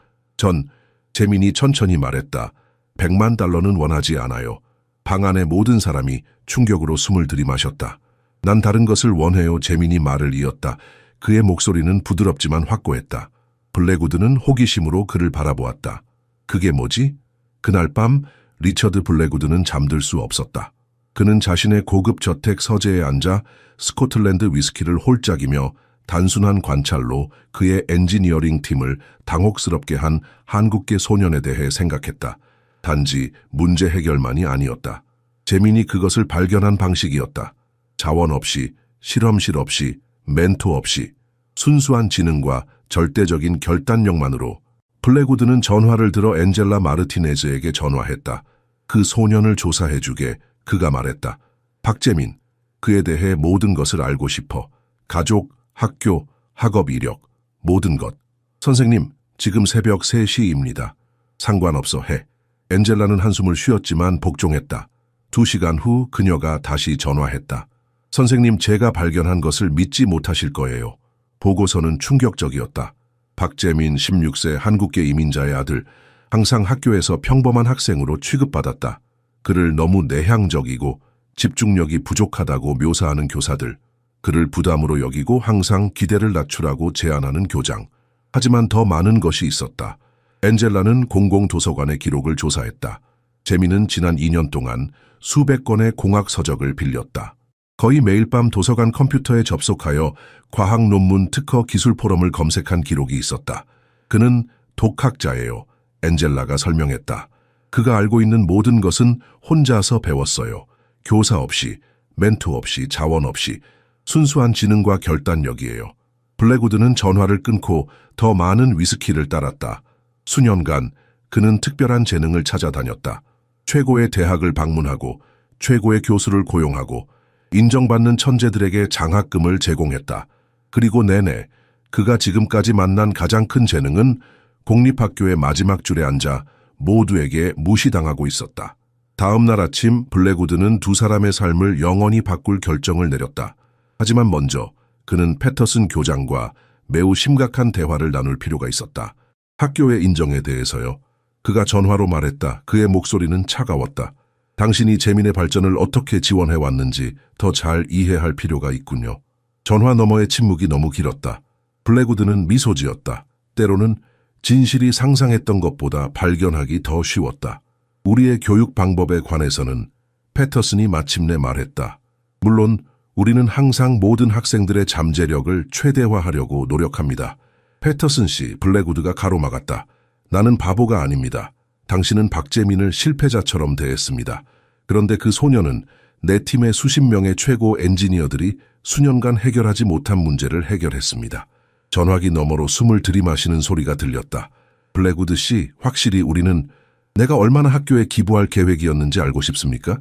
재민이 천천히 말했다. 100만 달러는 원하지 않아요. 방 안의 모든 사람이 충격으로 숨을 들이마셨다. 난 다른 것을 원해요. 재민이 말을 이었다. 그의 목소리는 부드럽지만 확고했다. 블랙우드는 호기심으로 그를 바라보았다. 그게 뭐지? 그날 밤 리처드 블랙우드는 잠들 수 없었다. 그는 자신의 고급 저택 서재에 앉아 스코틀랜드 위스키를 홀짝이며 단순한 관찰로 그의 엔지니어링 팀을 당혹스럽게 한 한국계 소년에 대해 생각했다. 단지 문제 해결만이 아니었다. 재민이 그것을 발견한 방식이었다. 자원 없이, 실험실 없이, 멘토 없이, 순수한 지능과 절대적인 결단력만으로 블랙우드는 전화를 들어 엔젤라 마르티네즈에게 전화했다. 그 소년을 조사해주게. 그가 말했다. 박재민, 그에 대해 모든 것을 알고 싶어. 가족, 학교, 학업 이력, 모든 것. 선생님, 지금 새벽 3시입니다. 상관없어 해. 엔젤라는 한숨을 쉬었지만 복종했다. 2시간 후 그녀가 다시 전화했다. 선생님, 제가 발견한 것을 믿지 못하실 거예요. 보고서는 충격적이었다. 박재민 16세 한국계 이민자의 아들, 항상 학교에서 평범한 학생으로 취급받았다. 그를 너무 내향적이고 집중력이 부족하다고 묘사하는 교사들, 그를 부담으로 여기고 항상 기대를 낮추라고 제안하는 교장. 하지만 더 많은 것이 있었다. 엔젤라는 공공도서관의 기록을 조사했다. 재민은 지난 2년 동안 수백 건의 공학 서적을 빌렸다. 거의 매일 밤 도서관 컴퓨터에 접속하여 과학 논문 특허 기술 포럼을 검색한 기록이 있었다. 그는 독학자예요. 엔젤라가 설명했다. 그가 알고 있는 모든 것은 혼자서 배웠어요. 교사 없이, 멘토 없이, 자원 없이, 순수한 지능과 결단력이에요. 블랙우드는 전화를 끊고 더 많은 위스키를 따랐다. 수년간 그는 특별한 재능을 찾아다녔다. 최고의 대학을 방문하고 최고의 교수를 고용하고 인정받는 천재들에게 장학금을 제공했다. 그리고 내내 그가 지금까지 만난 가장 큰 재능은 공립학교의 마지막 줄에 앉아 모두에게 무시당하고 있었다. 다음 날 아침 블랙우드는 두 사람의 삶을 영원히 바꿀 결정을 내렸다. 하지만 먼저 그는 패터슨 교장과 매우 심각한 대화를 나눌 필요가 있었다. 학교의 인정에 대해서요. 그가 전화로 말했다. 그의 목소리는 차가웠다. 당신이 재민의 발전을 어떻게 지원해왔는지 더 잘 이해할 필요가 있군요. 전화 너머의 침묵이 너무 길었다. 블랙우드는 미소 지었다. 때로는 진실이 상상했던 것보다 발견하기 더 쉬웠다. 우리의 교육 방법에 관해서는 패터슨이 마침내 말했다. 물론 우리는 항상 모든 학생들의 잠재력을 최대화하려고 노력합니다. 패터슨 씨, 블랙우드가 가로막았다. 나는 바보가 아닙니다. 당신은 박재민을 실패자처럼 대했습니다. 그런데 그 소녀는 내 팀의 수십 명의 최고 엔지니어들이 수년간 해결하지 못한 문제를 해결했습니다. 전화기 너머로 숨을 들이마시는 소리가 들렸다. 블랙우드 씨, 확실히 우리는 내가 얼마나 학교에 기부할 계획이었는지 알고 싶습니까?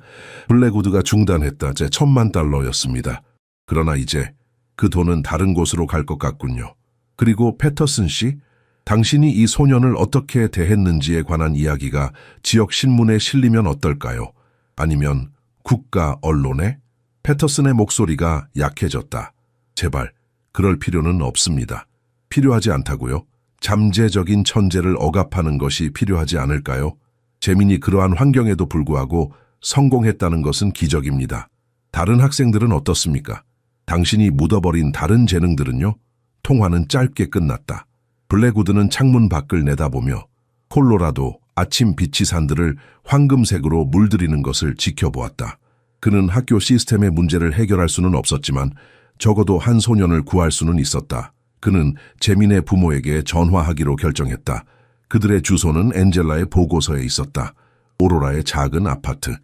블랙우드가 중단했다. 제 1,000만 달러였습니다. 그러나 이제 그 돈은 다른 곳으로 갈 것 같군요. 그리고 패터슨 씨, 당신이 이 소년을 어떻게 대했는지에 관한 이야기가 지역 신문에 실리면 어떨까요? 아니면 국가 언론에? 패터슨의 목소리가 약해졌다. 제발, 그럴 필요는 없습니다. 필요하지 않다고요? 잠재적인 천재를 억압하는 것이 필요하지 않을까요? 재민이 그러한 환경에도 불구하고 성공했다는 것은 기적입니다. 다른 학생들은 어떻습니까? 당신이 묻어버린 다른 재능들은요? 통화는 짧게 끝났다. 블랙우드는 창문 밖을 내다보며 콜로라도 아침 빛이 산들을 황금색으로 물들이는 것을 지켜보았다. 그는 학교 시스템의 문제를 해결할 수는 없었지만 적어도 한 소년을 구할 수는 있었다. 그는 재민의 부모에게 전화하기로 결정했다. 그들의 주소는 엔젤라의 보고서에 있었다. 오로라의 작은 아파트.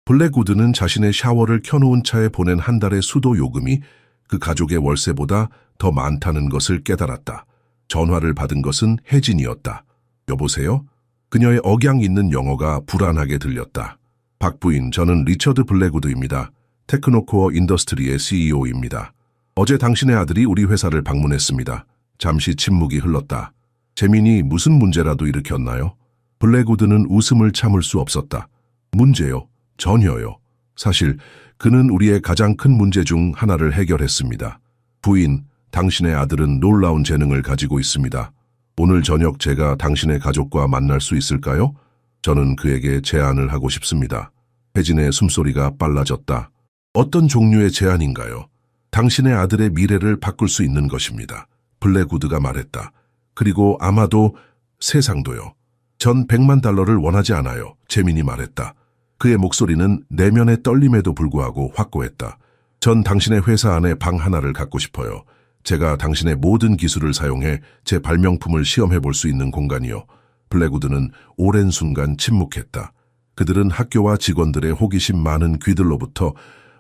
블랙우드는 자신의 샤워를 켜놓은 차에 보낸 한 달의 수도 요금이 그 가족의 월세보다 더 많다는 것을 깨달았다. 전화를 받은 것은 혜진이었다. 여보세요? 그녀의 억양 있는 영어가 불안하게 들렸다. 박 부인, 저는 리처드 블랙우드입니다. 테크노코어 인더스트리의 CEO입니다. 어제 당신의 아들이 우리 회사를 방문했습니다. 잠시 침묵이 흘렀다. 재민이 무슨 문제라도 일으켰나요? 블랙우드는 웃음을 참을 수 없었다. 문제요? 전혀요. 사실 그는 우리의 가장 큰 문제 중 하나를 해결했습니다. 부인, 당신의 아들은 놀라운 재능을 가지고 있습니다. 오늘 저녁 제가 당신의 가족과 만날 수 있을까요? 저는 그에게 제안을 하고 싶습니다. 혜진의 숨소리가 빨라졌다. 어떤 종류의 제안인가요? 당신의 아들의 미래를 바꿀 수 있는 것입니다. 블랙우드가 말했다. 그리고 아마도 세상도요. 전 $100만 원하지 않아요. 재민이 말했다. 그의 목소리는 내면의 떨림에도 불구하고 확고했다. 전 당신의 회사 안에 방 하나를 갖고 싶어요. 제가 당신의 모든 기술을 사용해 제 발명품을 시험해 볼 수 있는 공간이요. 블랙우드는 오랜 순간 침묵했다. 그들은 학교와 직원들의 호기심 많은 귀들로부터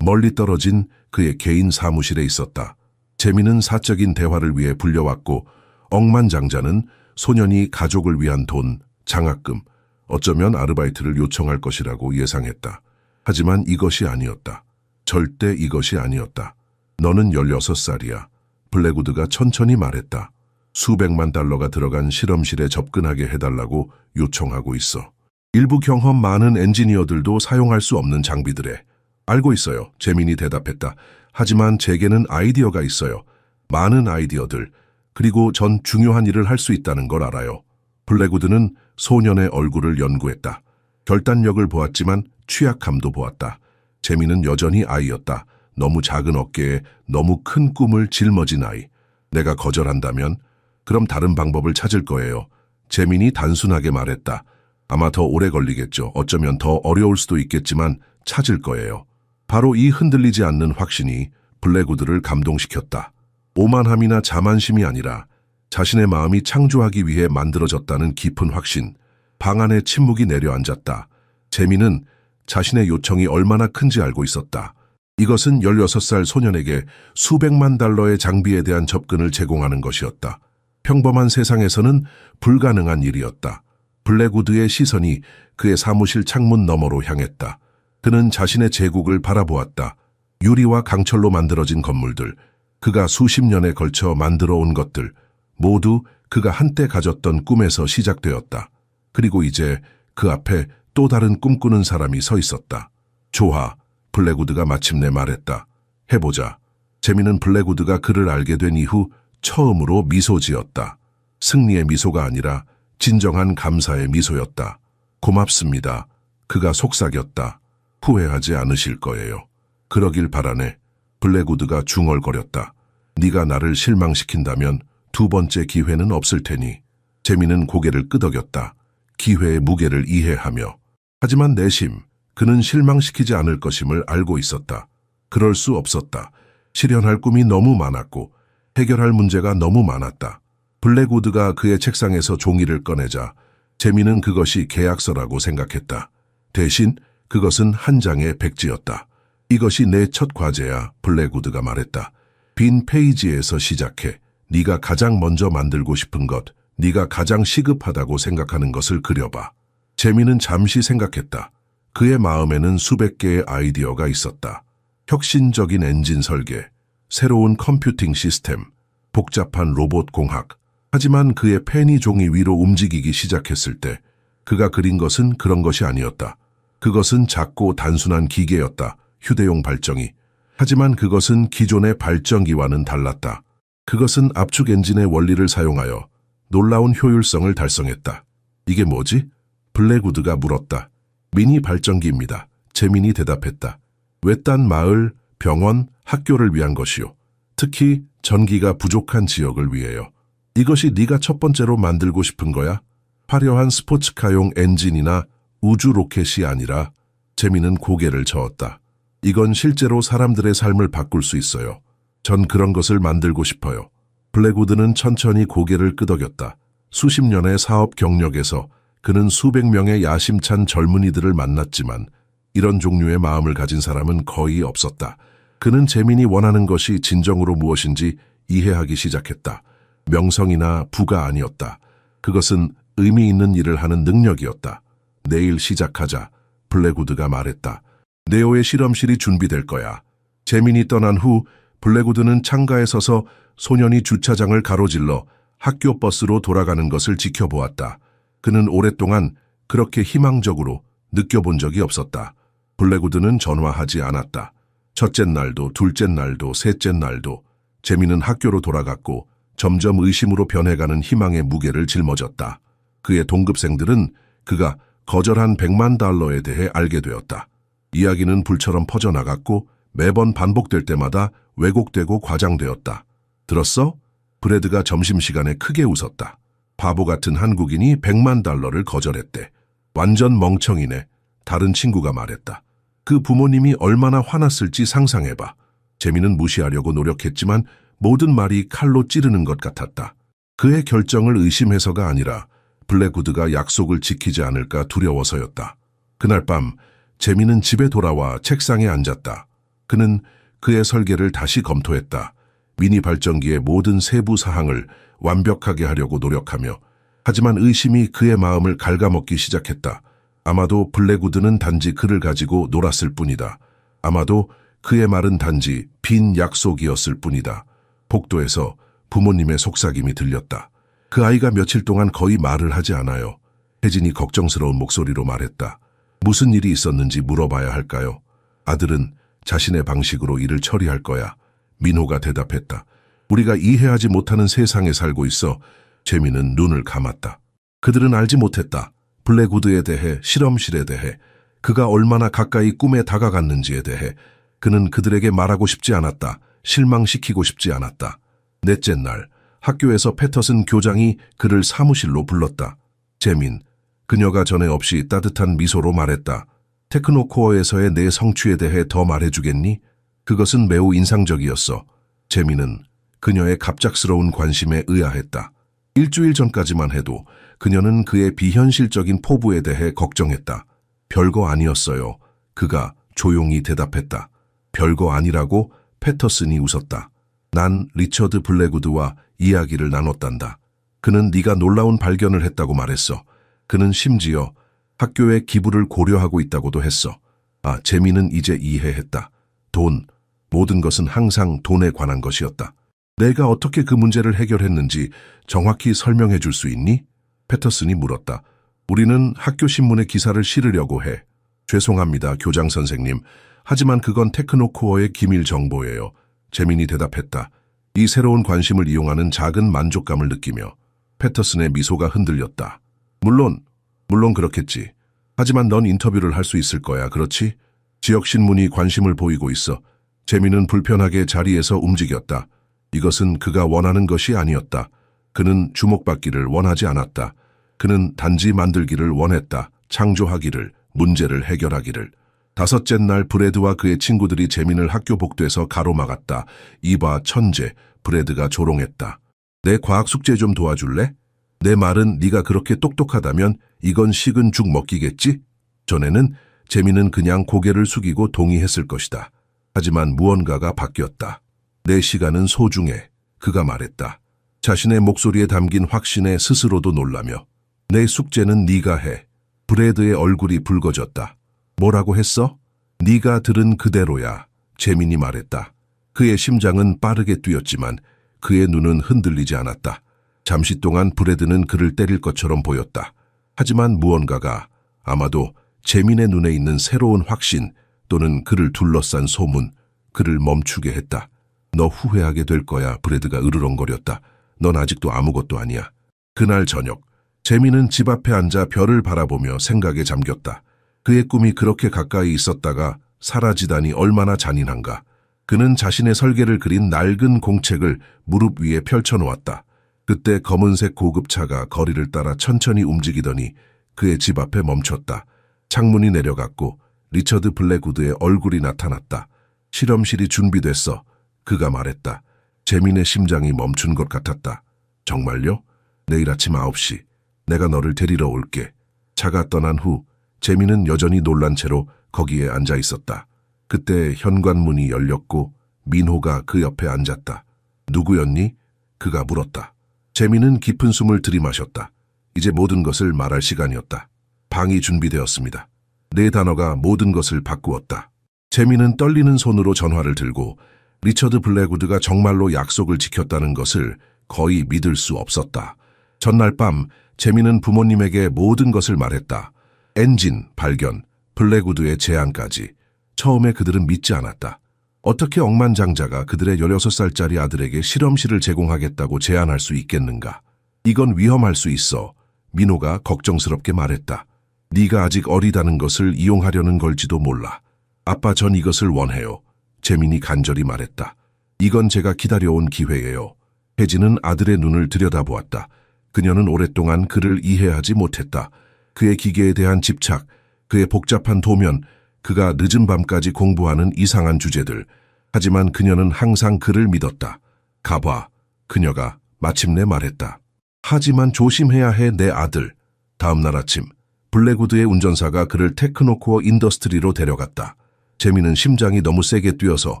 멀리 떨어진 그의 개인 사무실에 있었다. 재민은 사적인 대화를 위해 불려왔고 억만장자는 소년이 가족을 위한 돈, 장학금, 어쩌면 아르바이트를 요청할 것이라고 예상했다. 하지만 이것이 아니었다. 절대 이것이 아니었다. 너는 16살이야. 블랙우드가 천천히 말했다. 수백만 달러가 들어간 실험실에 접근하게 해달라고 요청하고 있어. 일부 경험 많은 엔지니어들도 사용할 수 없는 장비들에. 알고 있어요. 재민이 대답했다. 하지만 제게는 아이디어가 있어요. 많은 아이디어들. 그리고 전 중요한 일을 할 수 있다는 걸 알아요. 블랙우드는 소년의 얼굴을 연구했다. 결단력을 보았지만 취약함도 보았다. 재민은 여전히 아이였다. 너무 작은 어깨에 너무 큰 꿈을 짊어진 아이. 내가 거절한다면? 그럼 다른 방법을 찾을 거예요. 재민이 단순하게 말했다. 아마 더 오래 걸리겠죠. 어쩌면 더 어려울 수도 있겠지만 찾을 거예요. 바로 이 흔들리지 않는 확신이 블랙우드를 감동시켰다. 오만함이나 자만심이 아니라 자신의 마음이 창조하기 위해 만들어졌다는 깊은 확신. 방 안에 침묵이 내려앉았다. 재민은 자신의 요청이 얼마나 큰지 알고 있었다. 이것은 16살 소년에게 수백만 달러의 장비에 대한 접근을 제공하는 것이었다. 평범한 세상에서는 불가능한 일이었다. 블랙우드의 시선이 그의 사무실 창문 너머로 향했다. 그는 자신의 제국을 바라보았다. 유리와 강철로 만들어진 건물들, 그가 수십 년에 걸쳐 만들어 온 것들, 모두 그가 한때 가졌던 꿈에서 시작되었다. 그리고 이제 그 앞에 또 다른 꿈꾸는 사람이 서 있었다. 좋아, 블랙우드가 마침내 말했다. 해보자. 재민은 블랙우드가 그를 알게 된 이후 처음으로 미소 지었다. 승리의 미소가 아니라 진정한 감사의 미소였다. 고맙습니다. 그가 속삭였다. 후회하지 않으실 거예요. 그러길 바라네. 블랙우드가 중얼거렸다. 네가 나를 실망시킨다면 두 번째 기회는 없을 테니. 재민은 고개를 끄덕였다. 기회의 무게를 이해하며. 하지만 내심 그는 실망시키지 않을 것임을 알고 있었다. 그럴 수 없었다. 실현할 꿈이 너무 많았고 해결할 문제가 너무 많았다. 블랙우드가 그의 책상에서 종이를 꺼내자 재민은 그것이 계약서라고 생각했다. 대신 그것은 한 장의 백지였다. 이것이 내 첫 과제야, 블랙우드가 말했다. 빈 페이지에서 시작해. 네가 가장 먼저 만들고 싶은 것, 네가 가장 시급하다고 생각하는 것을 그려봐. 재민은 잠시 생각했다. 그의 마음에는 수백 개의 아이디어가 있었다. 혁신적인 엔진 설계, 새로운 컴퓨팅 시스템, 복잡한 로봇 공학. 하지만 그의 펜이 종이 위로 움직이기 시작했을 때 그가 그린 것은 그런 것이 아니었다. 그것은 작고 단순한 기계였다. 휴대용 발전기. 하지만 그것은 기존의 발전기와는 달랐다. 그것은 압축 엔진의 원리를 사용하여 놀라운 효율성을 달성했다. 이게 뭐지? 블랙우드가 물었다. 미니 발전기입니다. 재민이 대답했다. 외딴 마을, 병원, 학교를 위한 것이요. 특히 전기가 부족한 지역을 위해요. 이것이 네가 첫 번째로 만들고 싶은 거야? 화려한 스포츠카용 엔진이나 우주 로켓이 아니라. 재민은 고개를 저었다. 이건 실제로 사람들의 삶을 바꿀 수 있어요. 전 그런 것을 만들고 싶어요. 블랙우드는 천천히 고개를 끄덕였다. 수십 년의 사업 경력에서 그는 수백 명의 야심찬 젊은이들을 만났지만 이런 종류의 마음을 가진 사람은 거의 없었다. 그는 재민이 원하는 것이 진정으로 무엇인지 이해하기 시작했다. 명성이나 부가 아니었다. 그것은 의미 있는 일을 하는 능력이었다. 내일 시작하자. 블랙우드가 말했다. 네오의 실험실이 준비될 거야. 재민이 떠난 후 블랙우드는 창가에 서서 소년이 주차장을 가로질러 학교 버스로 돌아가는 것을 지켜보았다. 그는 오랫동안 그렇게 희망적으로 느껴본 적이 없었다. 블랙우드는 전화하지 않았다. 첫째 날도 둘째 날도 셋째 날도 재민은 학교로 돌아갔고 점점 의심으로 변해가는 희망의 무게를 짊어졌다. 그의 동급생들은 그가 거절한 $1,000,000에 대해 알게 되었다. 이야기는 불처럼 퍼져나갔고 매번 반복될 때마다 왜곡되고 과장되었다. 들었어? 브래드가 점심시간에 크게 웃었다. 바보 같은 한국인이 $1,000,000를 거절했대. 완전 멍청이네. 다른 친구가 말했다. 그 부모님이 얼마나 화났을지 상상해봐. 재민은 무시하려고 노력했지만 모든 말이 칼로 찌르는 것 같았다. 그의 결정을 의심해서가 아니라 블랙우드가 약속을 지키지 않을까 두려워서였다. 그날 밤 재민은 집에 돌아와 책상에 앉았다. 그는 그의 설계를 다시 검토했다. 미니 발전기의 모든 세부 사항을 완벽하게 하려고 노력하며 하지만 의심이 그의 마음을 갉아먹기 시작했다. 아마도 블랙우드는 단지 그를 가지고 놀았을 뿐이다. 아마도 그의 말은 단지 빈 약속이었을 뿐이다. 복도에서 부모님의 속삭임이 들렸다. 그 아이가 며칠 동안 거의 말을 하지 않아요. 혜진이 걱정스러운 목소리로 말했다. 무슨 일이 있었는지 물어봐야 할까요? 아들은 자신의 방식으로 일을 처리할 거야. 민호가 대답했다. 우리가 이해하지 못하는 세상에 살고 있어. 재민은 눈을 감았다. 그들은 알지 못했다. 블랙우드에 대해, 실험실에 대해, 그가 얼마나 가까이 꿈에 다가갔는지에 대해. 그는 그들에게 말하고 싶지 않았다. 실망시키고 싶지 않았다. 넷째 날, 학교에서 패터슨 교장이 그를 사무실로 불렀다. 재민, 그녀가 전에 없이 따뜻한 미소로 말했다. 테크노코어에서의 내 성취에 대해 더 말해주겠니? 그것은 매우 인상적이었어. 재민은 그녀의 갑작스러운 관심에 의아했다. 일주일 전까지만 해도 그녀는 그의 비현실적인 포부에 대해 걱정했다. 별거 아니었어요. 그가 조용히 대답했다. 별거 아니라고? 패터슨이 웃었다. 난 리처드 블랙우드와 이야기를 나눴단다. 그는 네가 놀라운 발견을 했다고 말했어. 그는 심지어 학교의 기부를 고려하고 있다고도 했어. 아, 재민은 이제 이해했다. 돈, 모든 것은 항상 돈에 관한 것이었다. 내가 어떻게 그 문제를 해결했는지 정확히 설명해 줄 수 있니? 패터슨이 물었다. 우리는 학교 신문에 기사를 실으려고 해. 죄송합니다, 교장 선생님. 하지만 그건 테크노코어의 기밀 정보예요. 재민이 대답했다. 이 새로운 관심을 이용하는 작은 만족감을 느끼며. 패터슨의 미소가 흔들렸다. 물론 그렇겠지. 하지만 넌 인터뷰를 할 수 있을 거야, 그렇지? 지역 신문이 관심을 보이고 있어. 재민은 불편하게 자리에서 움직였다. 이것은 그가 원하는 것이 아니었다. 그는 주목받기를 원하지 않았다. 그는 단지 만들기를 원했다. 창조하기를, 문제를 해결하기를. 다섯째 날 브래드와 그의 친구들이 재민을 학교 복도에서 가로막았다. 이봐, 천재. 브래드가 조롱했다. 내 과학 숙제 좀 도와줄래? 내 말은 네가 그렇게 똑똑하다면 이건 식은 죽 먹기겠지? 전에는 재민은 그냥 고개를 숙이고 동의했을 것이다. 하지만 무언가가 바뀌었다. 내 시간은 소중해. 그가 말했다. 자신의 목소리에 담긴 확신에 스스로도 놀라며. 내 숙제는 네가 해. 브래드의 얼굴이 붉어졌다. 뭐라고 했어? 네가 들은 그대로야. 재민이 말했다. 그의 심장은 빠르게 뛰었지만 그의 눈은 흔들리지 않았다. 잠시 동안 브래드는 그를 때릴 것처럼 보였다. 하지만 무언가가 아마도 재민의 눈에 있는 새로운 확신 또는 그를 둘러싼 소문, 그를 멈추게 했다. 너 후회하게 될 거야. 브래드가 으르렁거렸다. 넌 아직도 아무것도 아니야. 그날 저녁, 재민은 집 앞에 앉아 별을 바라보며 생각에 잠겼다. 그의 꿈이 그렇게 가까이 있었다가 사라지다니 얼마나 잔인한가. 그는 자신의 설계를 그린 낡은 공책을 무릎 위에 펼쳐놓았다. 그때 검은색 고급차가 거리를 따라 천천히 움직이더니 그의 집 앞에 멈췄다. 창문이 내려갔고 리처드 블랙우드의 얼굴이 나타났다. 실험실이 준비됐어. 그가 말했다. 재민의 심장이 멈춘 것 같았다. 정말요? 내일 아침 9시 내가 너를 데리러 올게. 차가 떠난 후 재민은 여전히 놀란 채로 거기에 앉아 있었다. 그때 현관문이 열렸고 민호가 그 옆에 앉았다. 누구였니? 그가 물었다. 재민은 깊은 숨을 들이마셨다. 이제 모든 것을 말할 시간이었다. 방이 준비되었습니다. 네 단어가 모든 것을 바꾸었다. 재민은 떨리는 손으로 전화를 들고 리처드 블랙우드가 정말로 약속을 지켰다는 것을 거의 믿을 수 없었다. 전날 밤 재민은 부모님에게 모든 것을 말했다. 엔진 발견, 블랙우드의 제안까지. 처음에 그들은 믿지 않았다. 어떻게 억만장자가 그들의 16살짜리 아들에게 실험실을 제공하겠다고 제안할 수 있겠는가? 이건 위험할 수 있어. 민호가 걱정스럽게 말했다. 네가 아직 어리다는 것을 이용하려는 걸지도 몰라. 아빠 전 이것을 원해요. 재민이 간절히 말했다. 이건 제가 기다려온 기회예요. 혜진은 아들의 눈을 들여다보았다. 그녀는 오랫동안 그를 이해하지 못했다. 그의 기계에 대한 집착, 그의 복잡한 도면, 그가 늦은 밤까지 공부하는 이상한 주제들. 하지만 그녀는 항상 그를 믿었다. 가봐. 그녀가 마침내 말했다. 하지만 조심해야 해, 내 아들. 다음 날 아침 블랙우드의 운전사가 그를 테크노코어 인더스트리로 데려갔다. 재민은 심장이 너무 세게 뛰어서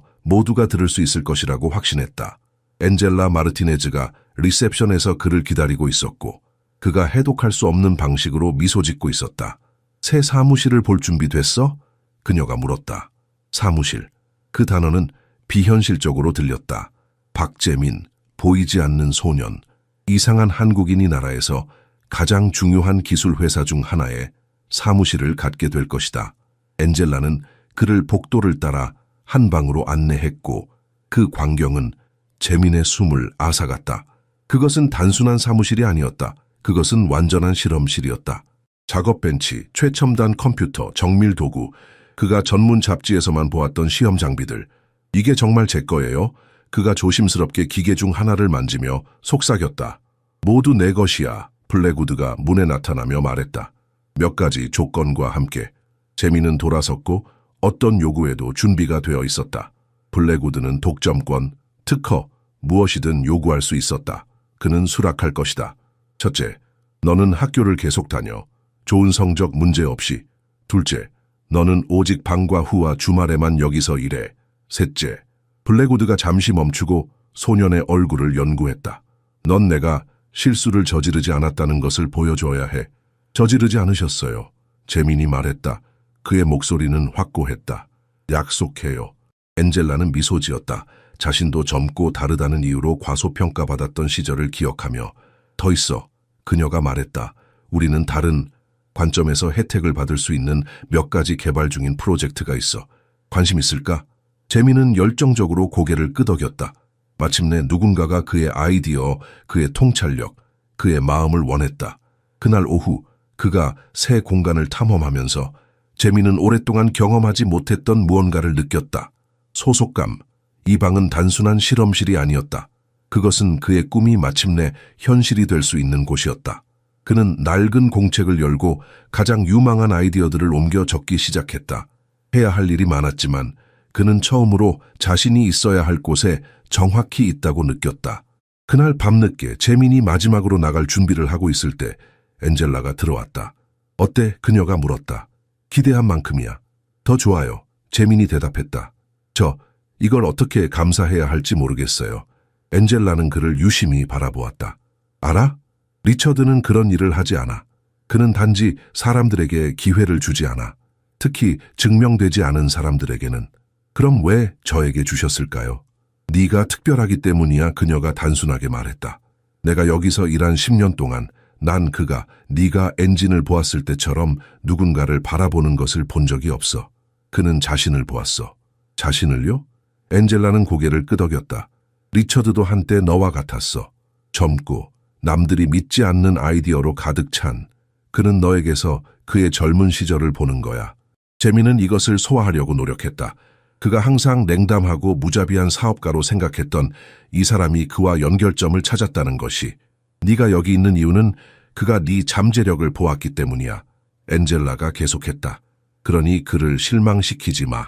모두가 들을 수 있을 것이라고 확신했다. 엔젤라 마르티네즈가 리셉션에서 그를 기다리고 있었고 그가 해독할 수 없는 방식으로 미소 짓고 있었다. 새 사무실을 볼 준비 됐어? 그녀가 물었다. 사무실. 그 단어는 비현실적으로 들렸다. 박재민, 보이지 않는 소년, 이상한 한국인이 나라에서 가장 중요한 기술 회사 중 하나에 사무실을 갖게 될 것이다. 엔젤라는 그를 복도를 따라 한 방으로 안내했고 그 광경은 재민의 숨을 앗아갔다. 그것은 단순한 사무실이 아니었다. 그것은 완전한 실험실이었다. 작업 벤치, 최첨단 컴퓨터, 정밀 도구, 그가 전문 잡지에서만 보았던 시험 장비들. 이게 정말 제 거예요? 그가 조심스럽게 기계 중 하나를 만지며 속삭였다. 모두 내 것이야. 블랙우드가 문에 나타나며 말했다. 몇 가지 조건과 함께. 재민은 돌아섰고 어떤 요구에도 준비가 되어 있었다. 블랙우드는 독점권, 특허, 무엇이든 요구할 수 있었다. 그는 수락할 것이다. 첫째, 너는 학교를 계속 다녀. 좋은 성적 문제없이. 둘째, 너는 오직 방과 후와 주말에만 여기서 일해. 셋째, 블랙우드가 잠시 멈추고 소년의 얼굴을 연구했다. 넌 내가 실수를 저지르지 않았다는 것을 보여줘야 해. 저지르지 않으셨어요. 재민이 말했다. 그의 목소리는 확고했다. 약속해요. 엔젤라는 미소 지었다. 자신도 젊고 다르다는 이유로 과소평가받았던 시절을 기억하며 더 있어. 그녀가 말했다. 우리는 다른 관점에서 혜택을 받을 수 있는 몇 가지 개발 중인 프로젝트가 있어. 관심 있을까? 재민은 열정적으로 고개를 끄덕였다. 마침내 누군가가 그의 아이디어, 그의 통찰력, 그의 마음을 원했다. 그날 오후 그가 새 공간을 탐험하면서 재민은 오랫동안 경험하지 못했던 무언가를 느꼈다. 소속감. 이 방은 단순한 실험실이 아니었다. 그것은 그의 꿈이 마침내 현실이 될 수 있는 곳이었다. 그는 낡은 공책을 열고 가장 유망한 아이디어들을 옮겨 적기 시작했다. 해야 할 일이 많았지만 그는 처음으로 자신이 있어야 할 곳에 정확히 있다고 느꼈다. 그날 밤늦게 재민이 마지막으로 나갈 준비를 하고 있을 때 엔젤라가 들어왔다. 어때? 그녀가 물었다. 기대한 만큼이야. 더 좋아요. 재민이 대답했다. 이걸 어떻게 감사해야 할지 모르겠어요. 엔젤라는 그를 유심히 바라보았다. 알아? 리처드는 그런 일을 하지 않아. 그는 단지 사람들에게 기회를 주지 않아. 특히 증명되지 않은 사람들에게는. 그럼 왜 저에게 주셨을까요? 네가 특별하기 때문이야. 그녀가 단순하게 말했다. 내가 여기서 일한 10년 동안 난 네가 엔진을 보았을 때처럼 누군가를 바라보는 것을 본 적이 없어. 그는 자신을 보았어. 자신을요? 엔젤라는 고개를 끄덕였다. 리처드도 한때 너와 같았어. 젊고 남들이 믿지 않는 아이디어로 가득 찬. 그는 너에게서 그의 젊은 시절을 보는 거야. 재민은 이것을 소화하려고 노력했다. 그가 항상 냉담하고 무자비한 사업가로 생각했던 이 사람이 그와 연결점을 찾았다는 것이. 네가 여기 있는 이유는 그가 네 잠재력을 보았기 때문이야. 엔젤라가 계속했다. 그러니 그를 실망시키지 마.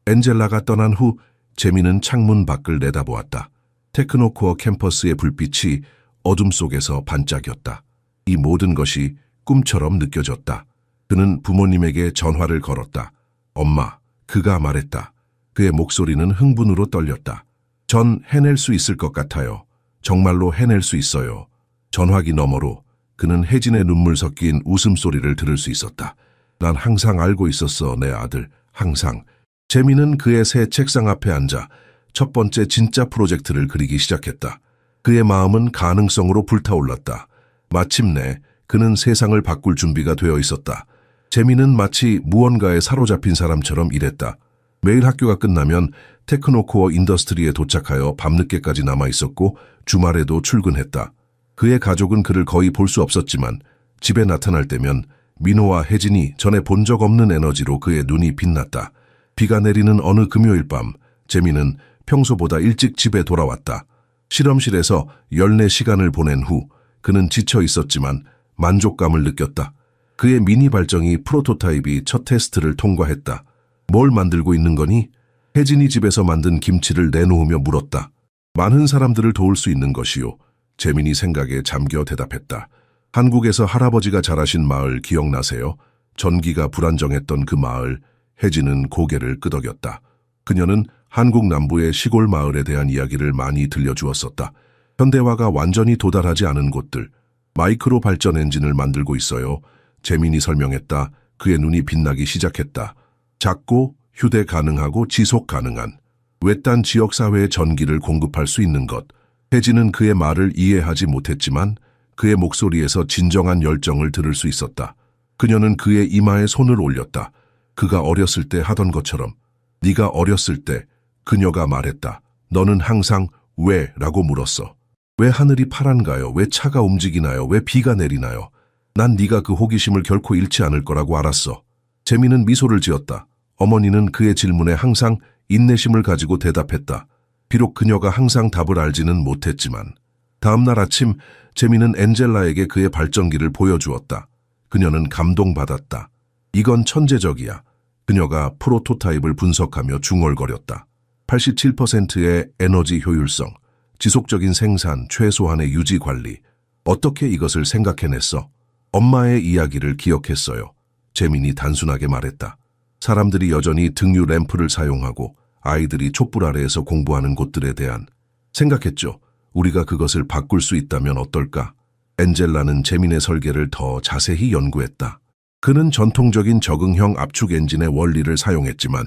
엔젤라가 떠난 후 재민은 창문 밖을 내다보았다. 테크노코어 캠퍼스의 불빛이 어둠 속에서 반짝였다. 이 모든 것이 꿈처럼 느껴졌다. 그는 부모님에게 전화를 걸었다. 엄마, 그가 말했다. 그의 목소리는 흥분으로 떨렸다. 전 해낼 수 있을 것 같아요. 정말로 해낼 수 있어요. 전화기 너머로 그는 혜진의 눈물 섞인 웃음소리를 들을 수 있었다. 난 항상 알고 있었어, 내 아들. 항상. 재민은 그의 새 책상 앞에 앉아 첫 번째 진짜 프로젝트를 그리기 시작했다. 그의 마음은 가능성으로 불타올랐다. 마침내 그는 세상을 바꿀 준비가 되어 있었다. 재민은 마치 무언가에 사로잡힌 사람처럼 일했다. 매일 학교가 끝나면 테크노코어 인더스트리에 도착하여 밤늦게까지 남아 있었고 주말에도 출근했다. 그의 가족은 그를 거의 볼 수 없었지만 집에 나타날 때면 민호와 혜진이 전에 본 적 없는 에너지로 그의 눈이 빛났다. 비가 내리는 어느 금요일 밤, 재민은 평소보다 일찍 집에 돌아왔다. 실험실에서 14시간을 보낸 후 그는 지쳐 있었지만 만족감을 느꼈다. 그의 미니 발정이 프로토타입이 첫 테스트를 통과했다. 뭘 만들고 있는 거니? 혜진이 집에서 만든 김치를 내놓으며 물었다. 많은 사람들을 도울 수 있는 것이요. 재민이 생각에 잠겨 대답했다. 한국에서 할아버지가 자라신 마을 기억나세요? 전기가 불안정했던 그 마을. 혜진은 고개를 끄덕였다. 그녀는 한국 남부의 시골 마을에 대한 이야기를 많이 들려주었었다. 현대화가 완전히 도달하지 않은 곳들. 마이크로 발전 엔진을 만들고 있어요. 재민이 설명했다. 그의 눈이 빛나기 시작했다. 작고 휴대 가능하고 지속 가능한 외딴 지역사회의 전기를 공급할 수 있는 것. 혜진은 그의 말을 이해하지 못했지만 그의 목소리에서 진정한 열정을 들을 수 있었다. 그녀는 그의 이마에 손을 올렸다. 그가 어렸을 때 하던 것처럼. 네가 어렸을 때 그녀가 말했다. 너는 항상 왜? 라고 물었어. 왜 하늘이 파란가요? 왜 차가 움직이나요? 왜 비가 내리나요? 난 네가 그 호기심을 결코 잃지 않을 거라고 알았어. 재민은 미소를 지었다. 어머니는 그의 질문에 항상 인내심을 가지고 대답했다. 비록 그녀가 항상 답을 알지는 못했지만. 다음 날 아침 재민은 엔젤라에게 그의 발전기를 보여주었다. 그녀는 감동받았다. 이건 천재적이야. 그녀가 프로토타입을 분석하며 중얼거렸다. 87%의 에너지 효율성, 지속적인 생산, 최소한의 유지 관리. 어떻게 이것을 생각해냈어? 엄마의 이야기를 기억했어요. 재민이 단순하게 말했다. 사람들이 여전히 등유 램프를 사용하고 아이들이 촛불 아래에서 공부하는 곳들에 대한. 생각했죠. 우리가 그것을 바꿀 수 있다면 어떨까? 엔젤라는 재민의 설계를 더 자세히 연구했다. 그는 전통적인 적응형 압축 엔진의 원리를 사용했지만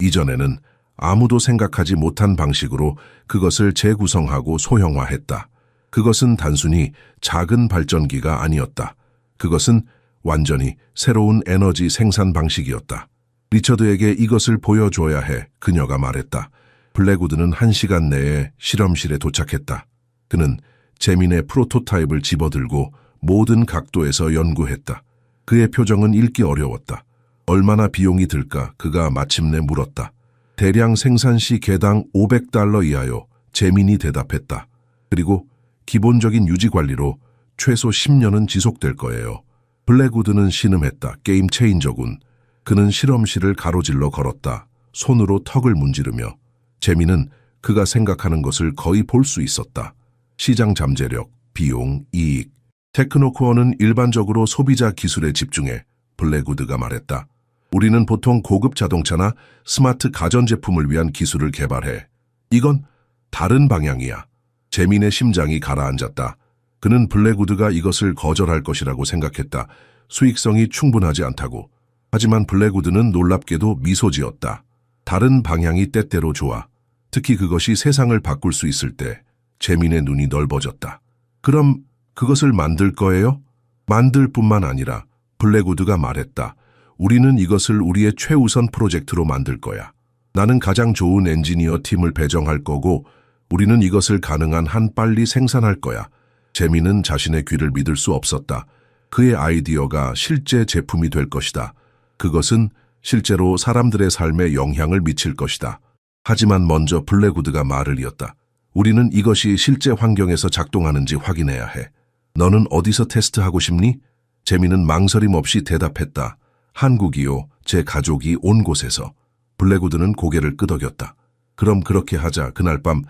이전에는 아무도 생각하지 못한 방식으로 그것을 재구성하고 소형화했다. 그것은 단순히 작은 발전기가 아니었다. 그것은 완전히 새로운 에너지 생산 방식이었다. 리처드에게 이것을 보여줘야 해, 그녀가 말했다. 블랙우드는 1시간 내에 실험실에 도착했다. 그는 재민의 프로토타입을 집어들고 모든 각도에서 연구했다. 그의 표정은 읽기 어려웠다. 얼마나 비용이 들까? 그가 마침내 물었다. 대량 생산 시 개당 $500 이하요. 재민이 대답했다. 그리고 기본적인 유지 관리로 최소 10년은 지속될 거예요. 블랙우드는 신음했다. 게임 체인저군. 그는 실험실을 가로질러 걸었다. 손으로 턱을 문지르며. 재민은 그가 생각하는 것을 거의 볼 수 있었다. 시장 잠재력, 비용, 이익. 테크노코어는 일반적으로 소비자 기술에 집중해. 블랙우드가 말했다. 우리는 보통 고급 자동차나 스마트 가전제품을 위한 기술을 개발해. 이건 다른 방향이야. 재민의 심장이 가라앉았다. 그는 블랙우드가 이것을 거절할 것이라고 생각했다. 수익성이 충분하지 않다고. 하지만 블랙우드는 놀랍게도 미소 지었다. 다른 방향이 때때로 좋아. 특히 그것이 세상을 바꿀 수 있을 때. 재민의 눈이 넓어졌다. 그럼 그것을 만들 거예요? 만들 뿐만 아니라 블랙우드가 말했다. 우리는 이것을 우리의 최우선 프로젝트로 만들 거야. 나는 가장 좋은 엔지니어 팀을 배정할 거고 우리는 이것을 가능한 한 빨리 생산할 거야. 재민은 자신의 귀를 믿을 수 없었다. 그의 아이디어가 실제 제품이 될 것이다. 그것은 실제로 사람들의 삶에 영향을 미칠 것이다. 하지만 먼저 블랙우드가 말을 이었다. 우리는 이것이 실제 환경에서 작동하는지 확인해야 해. 너는 어디서 테스트하고 싶니? 재민은 망설임 없이 대답했다. 한국이요. 제 가족이 온 곳에서. 블랙우드는 고개를 끄덕였다. 그럼 그렇게 하자. 그날 밤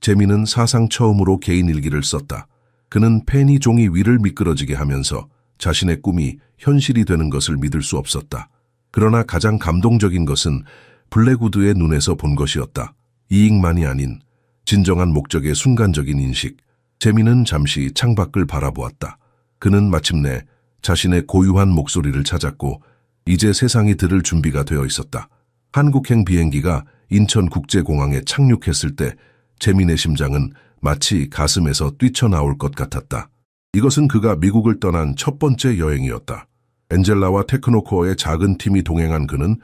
재민은 사상 처음으로 개인 일기를 썼다. 그는 펜이 종이 위를 미끄러지게 하면서 자신의 꿈이 현실이 되는 것을 믿을 수 없었다. 그러나 가장 감동적인 것은 블랙우드의 눈에서 본 것이었다. 이익만이 아닌 진정한 목적의 순간적인 인식. 재민은 잠시 창밖을 바라보았다. 그는 마침내 자신의 고유한 목소리를 찾았고 이제 세상이 들을 준비가 되어 있었다. 한국행 비행기가 인천국제공항에 착륙했을 때 재민의 심장은 마치 가슴에서 뛰쳐나올 것 같았다. 이것은 그가 미국을 떠난 첫 번째 여행이었다. 엔젤라와 테크노코어의 작은 팀이 동행한 그는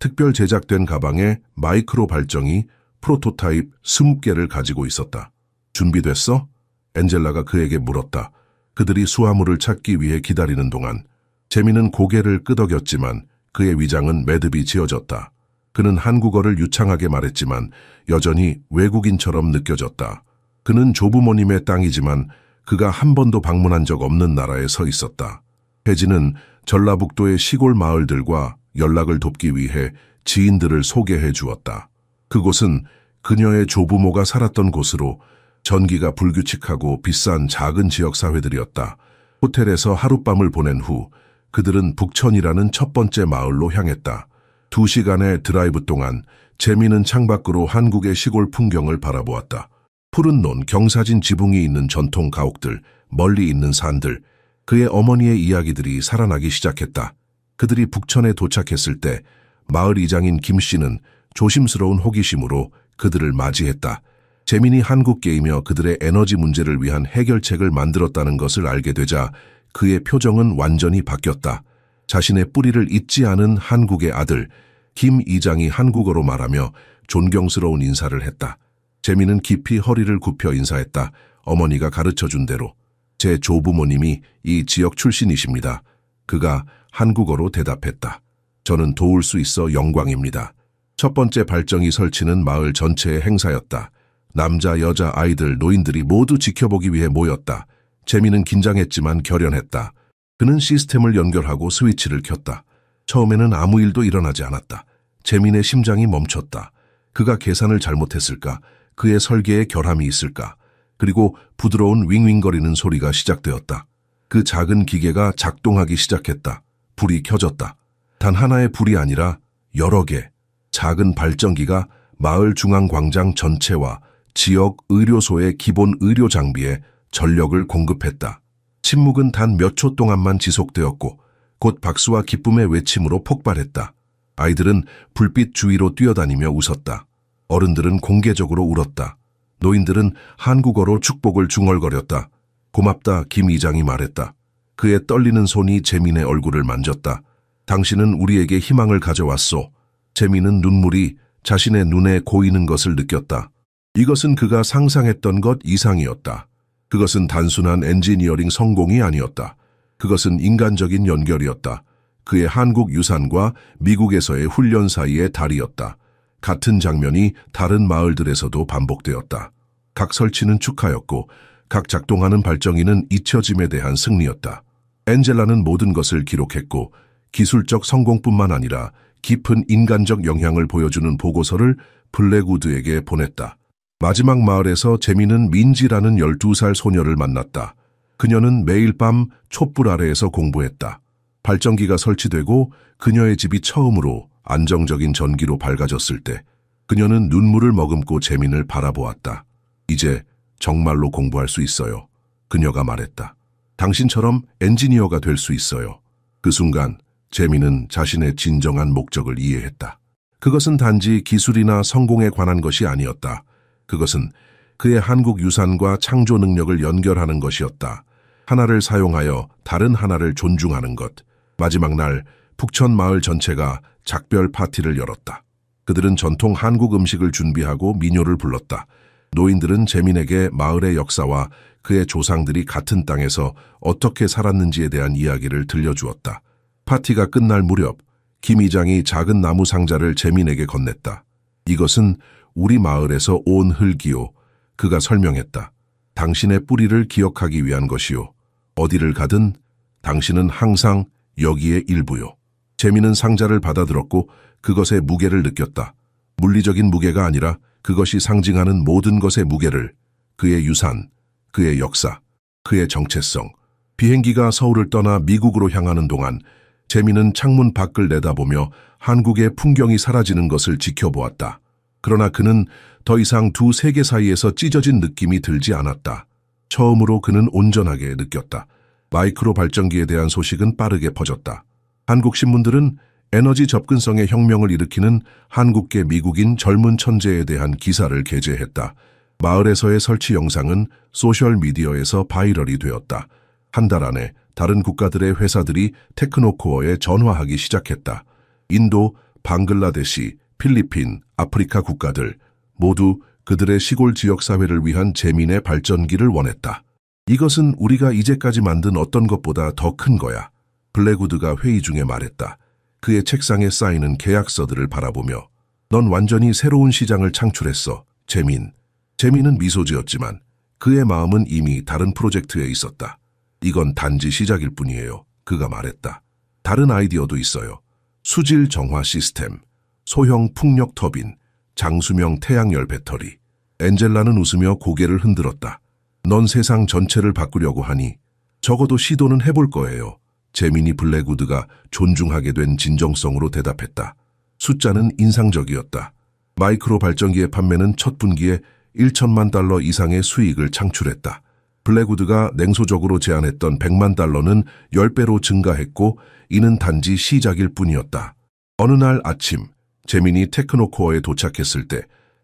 특별 제작된 가방에 마이크로 발정이 프로토타입 20개를 가지고 있었다. 준비됐어? 엔젤라가 그에게 물었다. 그들이 수화물을 찾기 위해 기다리는 동안 재민은 고개를 끄덕였지만 그의 위장은 매듭이 지어졌다. 그는 한국어를 유창하게 말했지만 여전히 외국인처럼 느껴졌다. 그는 조부모님의 땅이지만 그가 한 번도 방문한 적 없는 나라에 서 있었다. 혜진은 전라북도의 시골 마을들과 연락을 돕기 위해 지인들을 소개해 주었다. 그곳은 그녀의 조부모가 살았던 곳으로 전기가 불규칙하고 비싼 작은 지역사회들이었다. 호텔에서 하룻밤을 보낸 후 그들은 북천이라는 첫 번째 마을로 향했다. 2시간의 드라이브 동안 재민은 창밖으로 한국의 시골 풍경을 바라보았다. 푸른 논, 경사진 지붕이 있는 전통 가옥들, 멀리 있는 산들, 그의 어머니의 이야기들이 살아나기 시작했다. 그들이 북천에 도착했을 때 마을 이장인 김 씨는 조심스러운 호기심으로 그들을 맞이했다. 재민이 한국계이며 그들의 에너지 문제를 위한 해결책을 만들었다는 것을 알게 되자 그의 표정은 완전히 바뀌었다. 자신의 뿌리를 잊지 않은 한국의 아들, 김 이장이 한국어로 말하며 존경스러운 인사를 했다. 재민은 깊이 허리를 굽혀 인사했다. 어머니가 가르쳐준 대로. 제 조부모님이 이 지역 출신이십니다. 그가 한국어로 대답했다. 저는 도울 수 있어 영광입니다. 첫 번째 발정이 설치는 마을 전체의 행사였다. 남자, 여자, 아이들, 노인들이 모두 지켜보기 위해 모였다. 재민은 긴장했지만 결연했다. 그는 시스템을 연결하고 스위치를 켰다. 처음에는 아무 일도 일어나지 않았다. 재민의 심장이 멈췄다. 그가 계산을 잘못했을까? 그의 설계에 결함이 있을까? 그리고 부드러운 윙윙거리는 소리가 시작되었다. 그 작은 기계가 작동하기 시작했다. 불이 켜졌다. 단 하나의 불이 아니라 여러 개. 작은 발전기가 마을 중앙광장 전체와 지역 의료소의 기본 의료 장비에 전력을 공급했다. 침묵은 단 몇 초 동안만 지속되었고 곧 박수와 기쁨의 외침으로 폭발했다. 아이들은 불빛 주위로 뛰어다니며 웃었다. 어른들은 공개적으로 울었다. 노인들은 한국어로 축복을 중얼거렸다. 고맙다, 김 이장이 말했다. 그의 떨리는 손이 재민의 얼굴을 만졌다. 당신은 우리에게 희망을 가져왔소. 재민은 눈물이 자신의 눈에 고이는 것을 느꼈다. 이것은 그가 상상했던 것 이상이었다. 그것은 단순한 엔지니어링 성공이 아니었다. 그것은 인간적인 연결이었다. 그의 한국 유산과 미국에서의 훈련 사이의 다리였다. 같은 장면이 다른 마을들에서도 반복되었다. 각 설치는 축하였고 각 작동하는 발정이는 잊혀짐에 대한 승리였다. 엔젤라는 모든 것을 기록했고 기술적 성공뿐만 아니라 깊은 인간적 영향을 보여주는 보고서를 블랙우드에게 보냈다. 마지막 마을에서 재민은 민지라는 12살 소녀를 만났다. 그녀는 매일 밤 촛불 아래에서 공부했다. 발전기가 설치되고 그녀의 집이 처음으로 안정적인 전기로 밝아졌을 때 그녀는 눈물을 머금고 재민을 바라보았다. 이제 정말로 공부할 수 있어요. 그녀가 말했다. 당신처럼 엔지니어가 될 수 있어요. 그 순간 재민은 자신의 진정한 목적을 이해했다. 그것은 단지 기술이나 성공에 관한 것이 아니었다. 그것은 그의 한국 유산과 창조 능력을 연결하는 것이었다. 하나를 사용하여 다른 하나를 존중하는 것. 마지막 날 북천 마을 전체가 작별 파티를 열었다. 그들은 전통 한국 음식을 준비하고 민요를 불렀다. 노인들은 재민에게 마을의 역사와 그의 조상들이 같은 땅에서 어떻게 살았는지에 대한 이야기를 들려주었다. 파티가 끝날 무렵 김 이장이 작은 나무 상자를 재민에게 건넸다. 이것은 우리 마을에서 온 흙이요. 그가 설명했다. 당신의 뿌리를 기억하기 위한 것이요. 어디를 가든 당신은 항상 여기에 일부요. 재민은 상자를 받아들었고 그것의 무게를 느꼈다. 물리적인 무게가 아니라 그것이 상징하는 모든 것의 무게를, 그의 유산, 그의 역사, 그의 정체성. 비행기가 서울을 떠나 미국으로 향하는 동안 재민은 창문 밖을 내다보며 한국의 풍경이 사라지는 것을 지켜보았다. 그러나 그는 더 이상 두 세계 사이에서 찢어진 느낌이 들지 않았다. 처음으로 그는 온전하게 느꼈다. 마이크로 발전기에 대한 소식은 빠르게 퍼졌다. 한국 신문들은 에너지 접근성의 혁명을 일으키는 한국계 미국인 젊은 천재에 대한 기사를 게재했다. 마을에서의 설치 영상은 소셜미디어에서 바이럴이 되었다. 한 달 안에 다른 국가들의 회사들이 테크노코어에 전화하기 시작했다. 인도, 방글라데시, 필리핀, 아프리카 국가들 모두 그들의 시골 지역사회를 위한 재민의 발전기를 원했다. 이것은 우리가 이제까지 만든 어떤 것보다 더 큰 거야. 블랙우드가 회의 중에 말했다. 그의 책상에 쌓이는 계약서들을 바라보며 넌 완전히 새로운 시장을 창출했어, 재민. 재민은 미소 지었지만 그의 마음은 이미 다른 프로젝트에 있었다. 이건 단지 시작일 뿐이에요. 그가 말했다. 다른 아이디어도 있어요. 수질 정화 시스템, 소형 풍력 터빈, 장수명 태양열 배터리. 엔젤라는 웃으며 고개를 흔들었다. 넌 세상 전체를 바꾸려고 하니 적어도 시도는 해볼 거예요. 재민이 블랙우드가 존중하게 된 진정성으로 대답했다. 숫자는 인상적이었다. 마이크로 발전기의 판매는 첫 분기에 1천만 달러 이상의 수익을 창출했다. 블랙우드가 냉소적으로 제안했던 100만 달러는 10배로 증가했고 이는 단지 시작일 뿐이었다. 어느 날 아침 재민이 테크노코어에 도착했을 때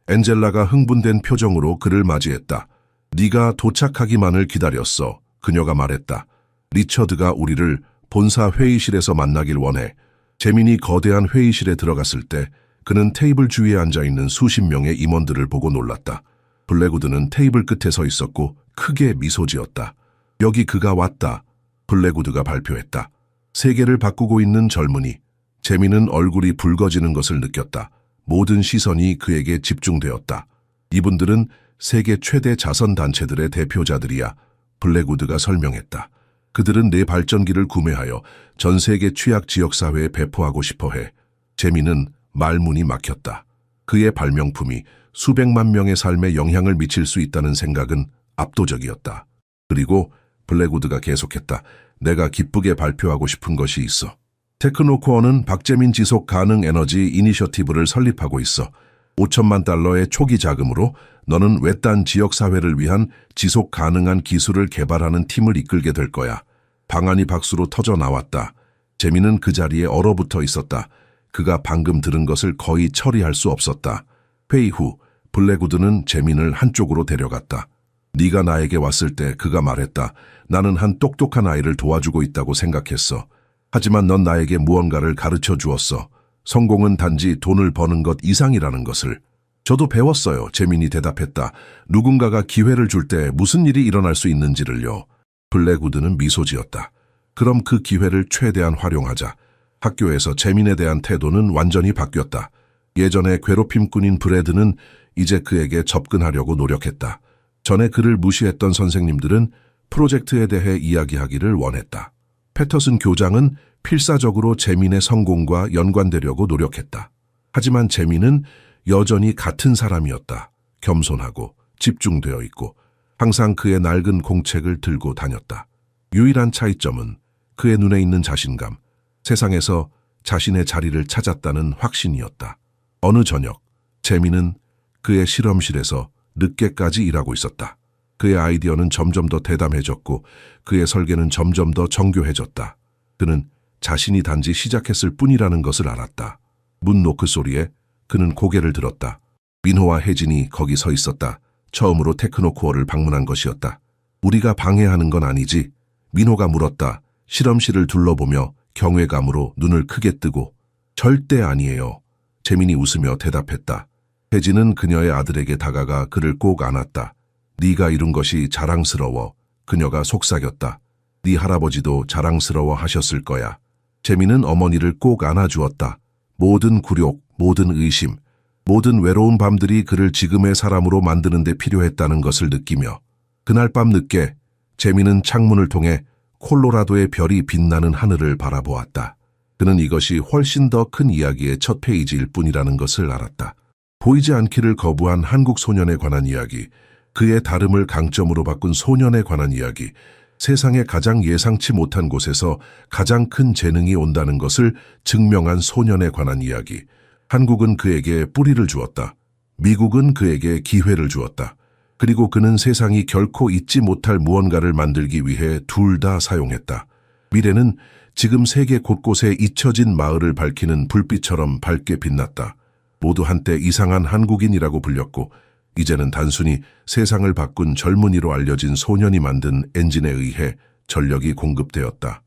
엔젤라가 흥분된 표정으로 그를 맞이했다. 네가 도착하기만을 기다렸어. 그녀가 말했다. 리처드가 우리를 본사 회의실에서 만나길 원해. 재민이 거대한 회의실에 들어갔을 때 그는 테이블 주위에 앉아있는 수십 명의 임원들을 보고 놀랐다. 블랙우드는 테이블 끝에 서 있었고 크게 미소 지었다. 여기 그가 왔다. 블랙우드가 발표했다. 세계를 바꾸고 있는 젊은이. 재민은 얼굴이 붉어지는 것을 느꼈다. 모든 시선이 그에게 집중되었다. 이분들은 세계 최대 자선단체들의 대표자들이야. 블랙우드가 설명했다. 그들은 내 발전기를 구매하여 전 세계 취약 지역사회에 배포하고 싶어해. 재민은 말문이 막혔다. 그의 발명품이 수백만 명의 삶에 영향을 미칠 수 있다는 생각은 압도적이었다. 그리고 블랙우드가 계속했다. 내가 기쁘게 발표하고 싶은 것이 있어. 테크노코어는 박재민 지속 가능 에너지 이니셔티브를 설립하고 있어. 5천만 달러의 초기 자금으로 너는 외딴 지역사회를 위한 지속 가능한 기술을 개발하는 팀을 이끌게 될 거야. 방안이 박수로 터져 나왔다. 재민은 그 자리에 얼어붙어 있었다. 그가 방금 들은 것을 거의 처리할 수 없었다. 회의 후 블랙우드는 재민을 한쪽으로 데려갔다. 네가 나에게 왔을 때 그가 말했다. 나는 한 똑똑한 아이를 도와주고 있다고 생각했어. 하지만 넌 나에게 무언가를 가르쳐 주었어. 성공은 단지 돈을 버는 것 이상이라는 것을. 저도 배웠어요. 재민이 대답했다. 누군가가 기회를 줄 때 무슨 일이 일어날 수 있는지를요. 블랙우드는 미소 지었다. 그럼 그 기회를 최대한 활용하자. 학교에서 재민에 대한 태도는 완전히 바뀌었다. 예전에 괴롭힘꾼인 브래드는 이제 그에게 접근하려고 노력했다. 전에 그를 무시했던 선생님들은 프로젝트에 대해 이야기하기를 원했다. 패터슨 교장은 필사적으로 재민의 성공과 연관되려고 노력했다. 하지만 재민은 여전히 같은 사람이었다. 겸손하고 집중되어 있고 항상 그의 낡은 공책을 들고 다녔다. 유일한 차이점은 그의 눈에 있는 자신감, 세상에서 자신의 자리를 찾았다는 확신이었다. 어느 저녁, 재민은 그의 실험실에서 늦게까지 일하고 있었다. 그의 아이디어는 점점 더 대담해졌고 그의 설계는 점점 더 정교해졌다. 그는 자신이 단지 시작했을 뿐이라는 것을 알았다. 문 노크 소리에 그는 고개를 들었다. 민호와 혜진이 거기 서 있었다. 처음으로 테크노코어를 방문한 것이었다. 우리가 방해하는 건 아니지? 민호가 물었다. 실험실을 둘러보며 경외감으로 눈을 크게 뜨고. 절대 아니에요. 재민이 웃으며 대답했다. 혜진은 그녀의 아들에게 다가가 그를 꼭 안았다. 네가 이룬 것이 자랑스러워. 그녀가 속삭였다. 네 할아버지도 자랑스러워 하셨을 거야. 재민은 어머니를 꼭 안아주었다. 모든 굴욕, 모든 의심, 모든 외로운 밤들이 그를 지금의 사람으로 만드는 데 필요했다는 것을 느끼며 그날 밤 늦게 재민은 창문을 통해 콜로라도의 별이 빛나는 하늘을 바라보았다. 그는 이것이 훨씬 더 큰 이야기의 첫 페이지일 뿐이라는 것을 알았다. 보이지 않기를 거부한 한국 소년에 관한 이야기, 그의 다름을 강점으로 바꾼 소년에 관한 이야기, 세상의 가장 예상치 못한 곳에서 가장 큰 재능이 온다는 것을 증명한 소년에 관한 이야기. 한국은 그에게 뿌리를 주었다. 미국은 그에게 기회를 주었다. 그리고 그는 세상이 결코 잊지 못할 무언가를 만들기 위해 둘 다 사용했다. 미래는 지금 세계 곳곳에 잊혀진 마을을 밝히는 불빛처럼 밝게 빛났다. 모두 한때 이상한 한국인이라고 불렸고 이제는 단순히 세상을 바꾼 젊은이로 알려진 소년이 만든 엔진에 의해 전력이 공급되었다.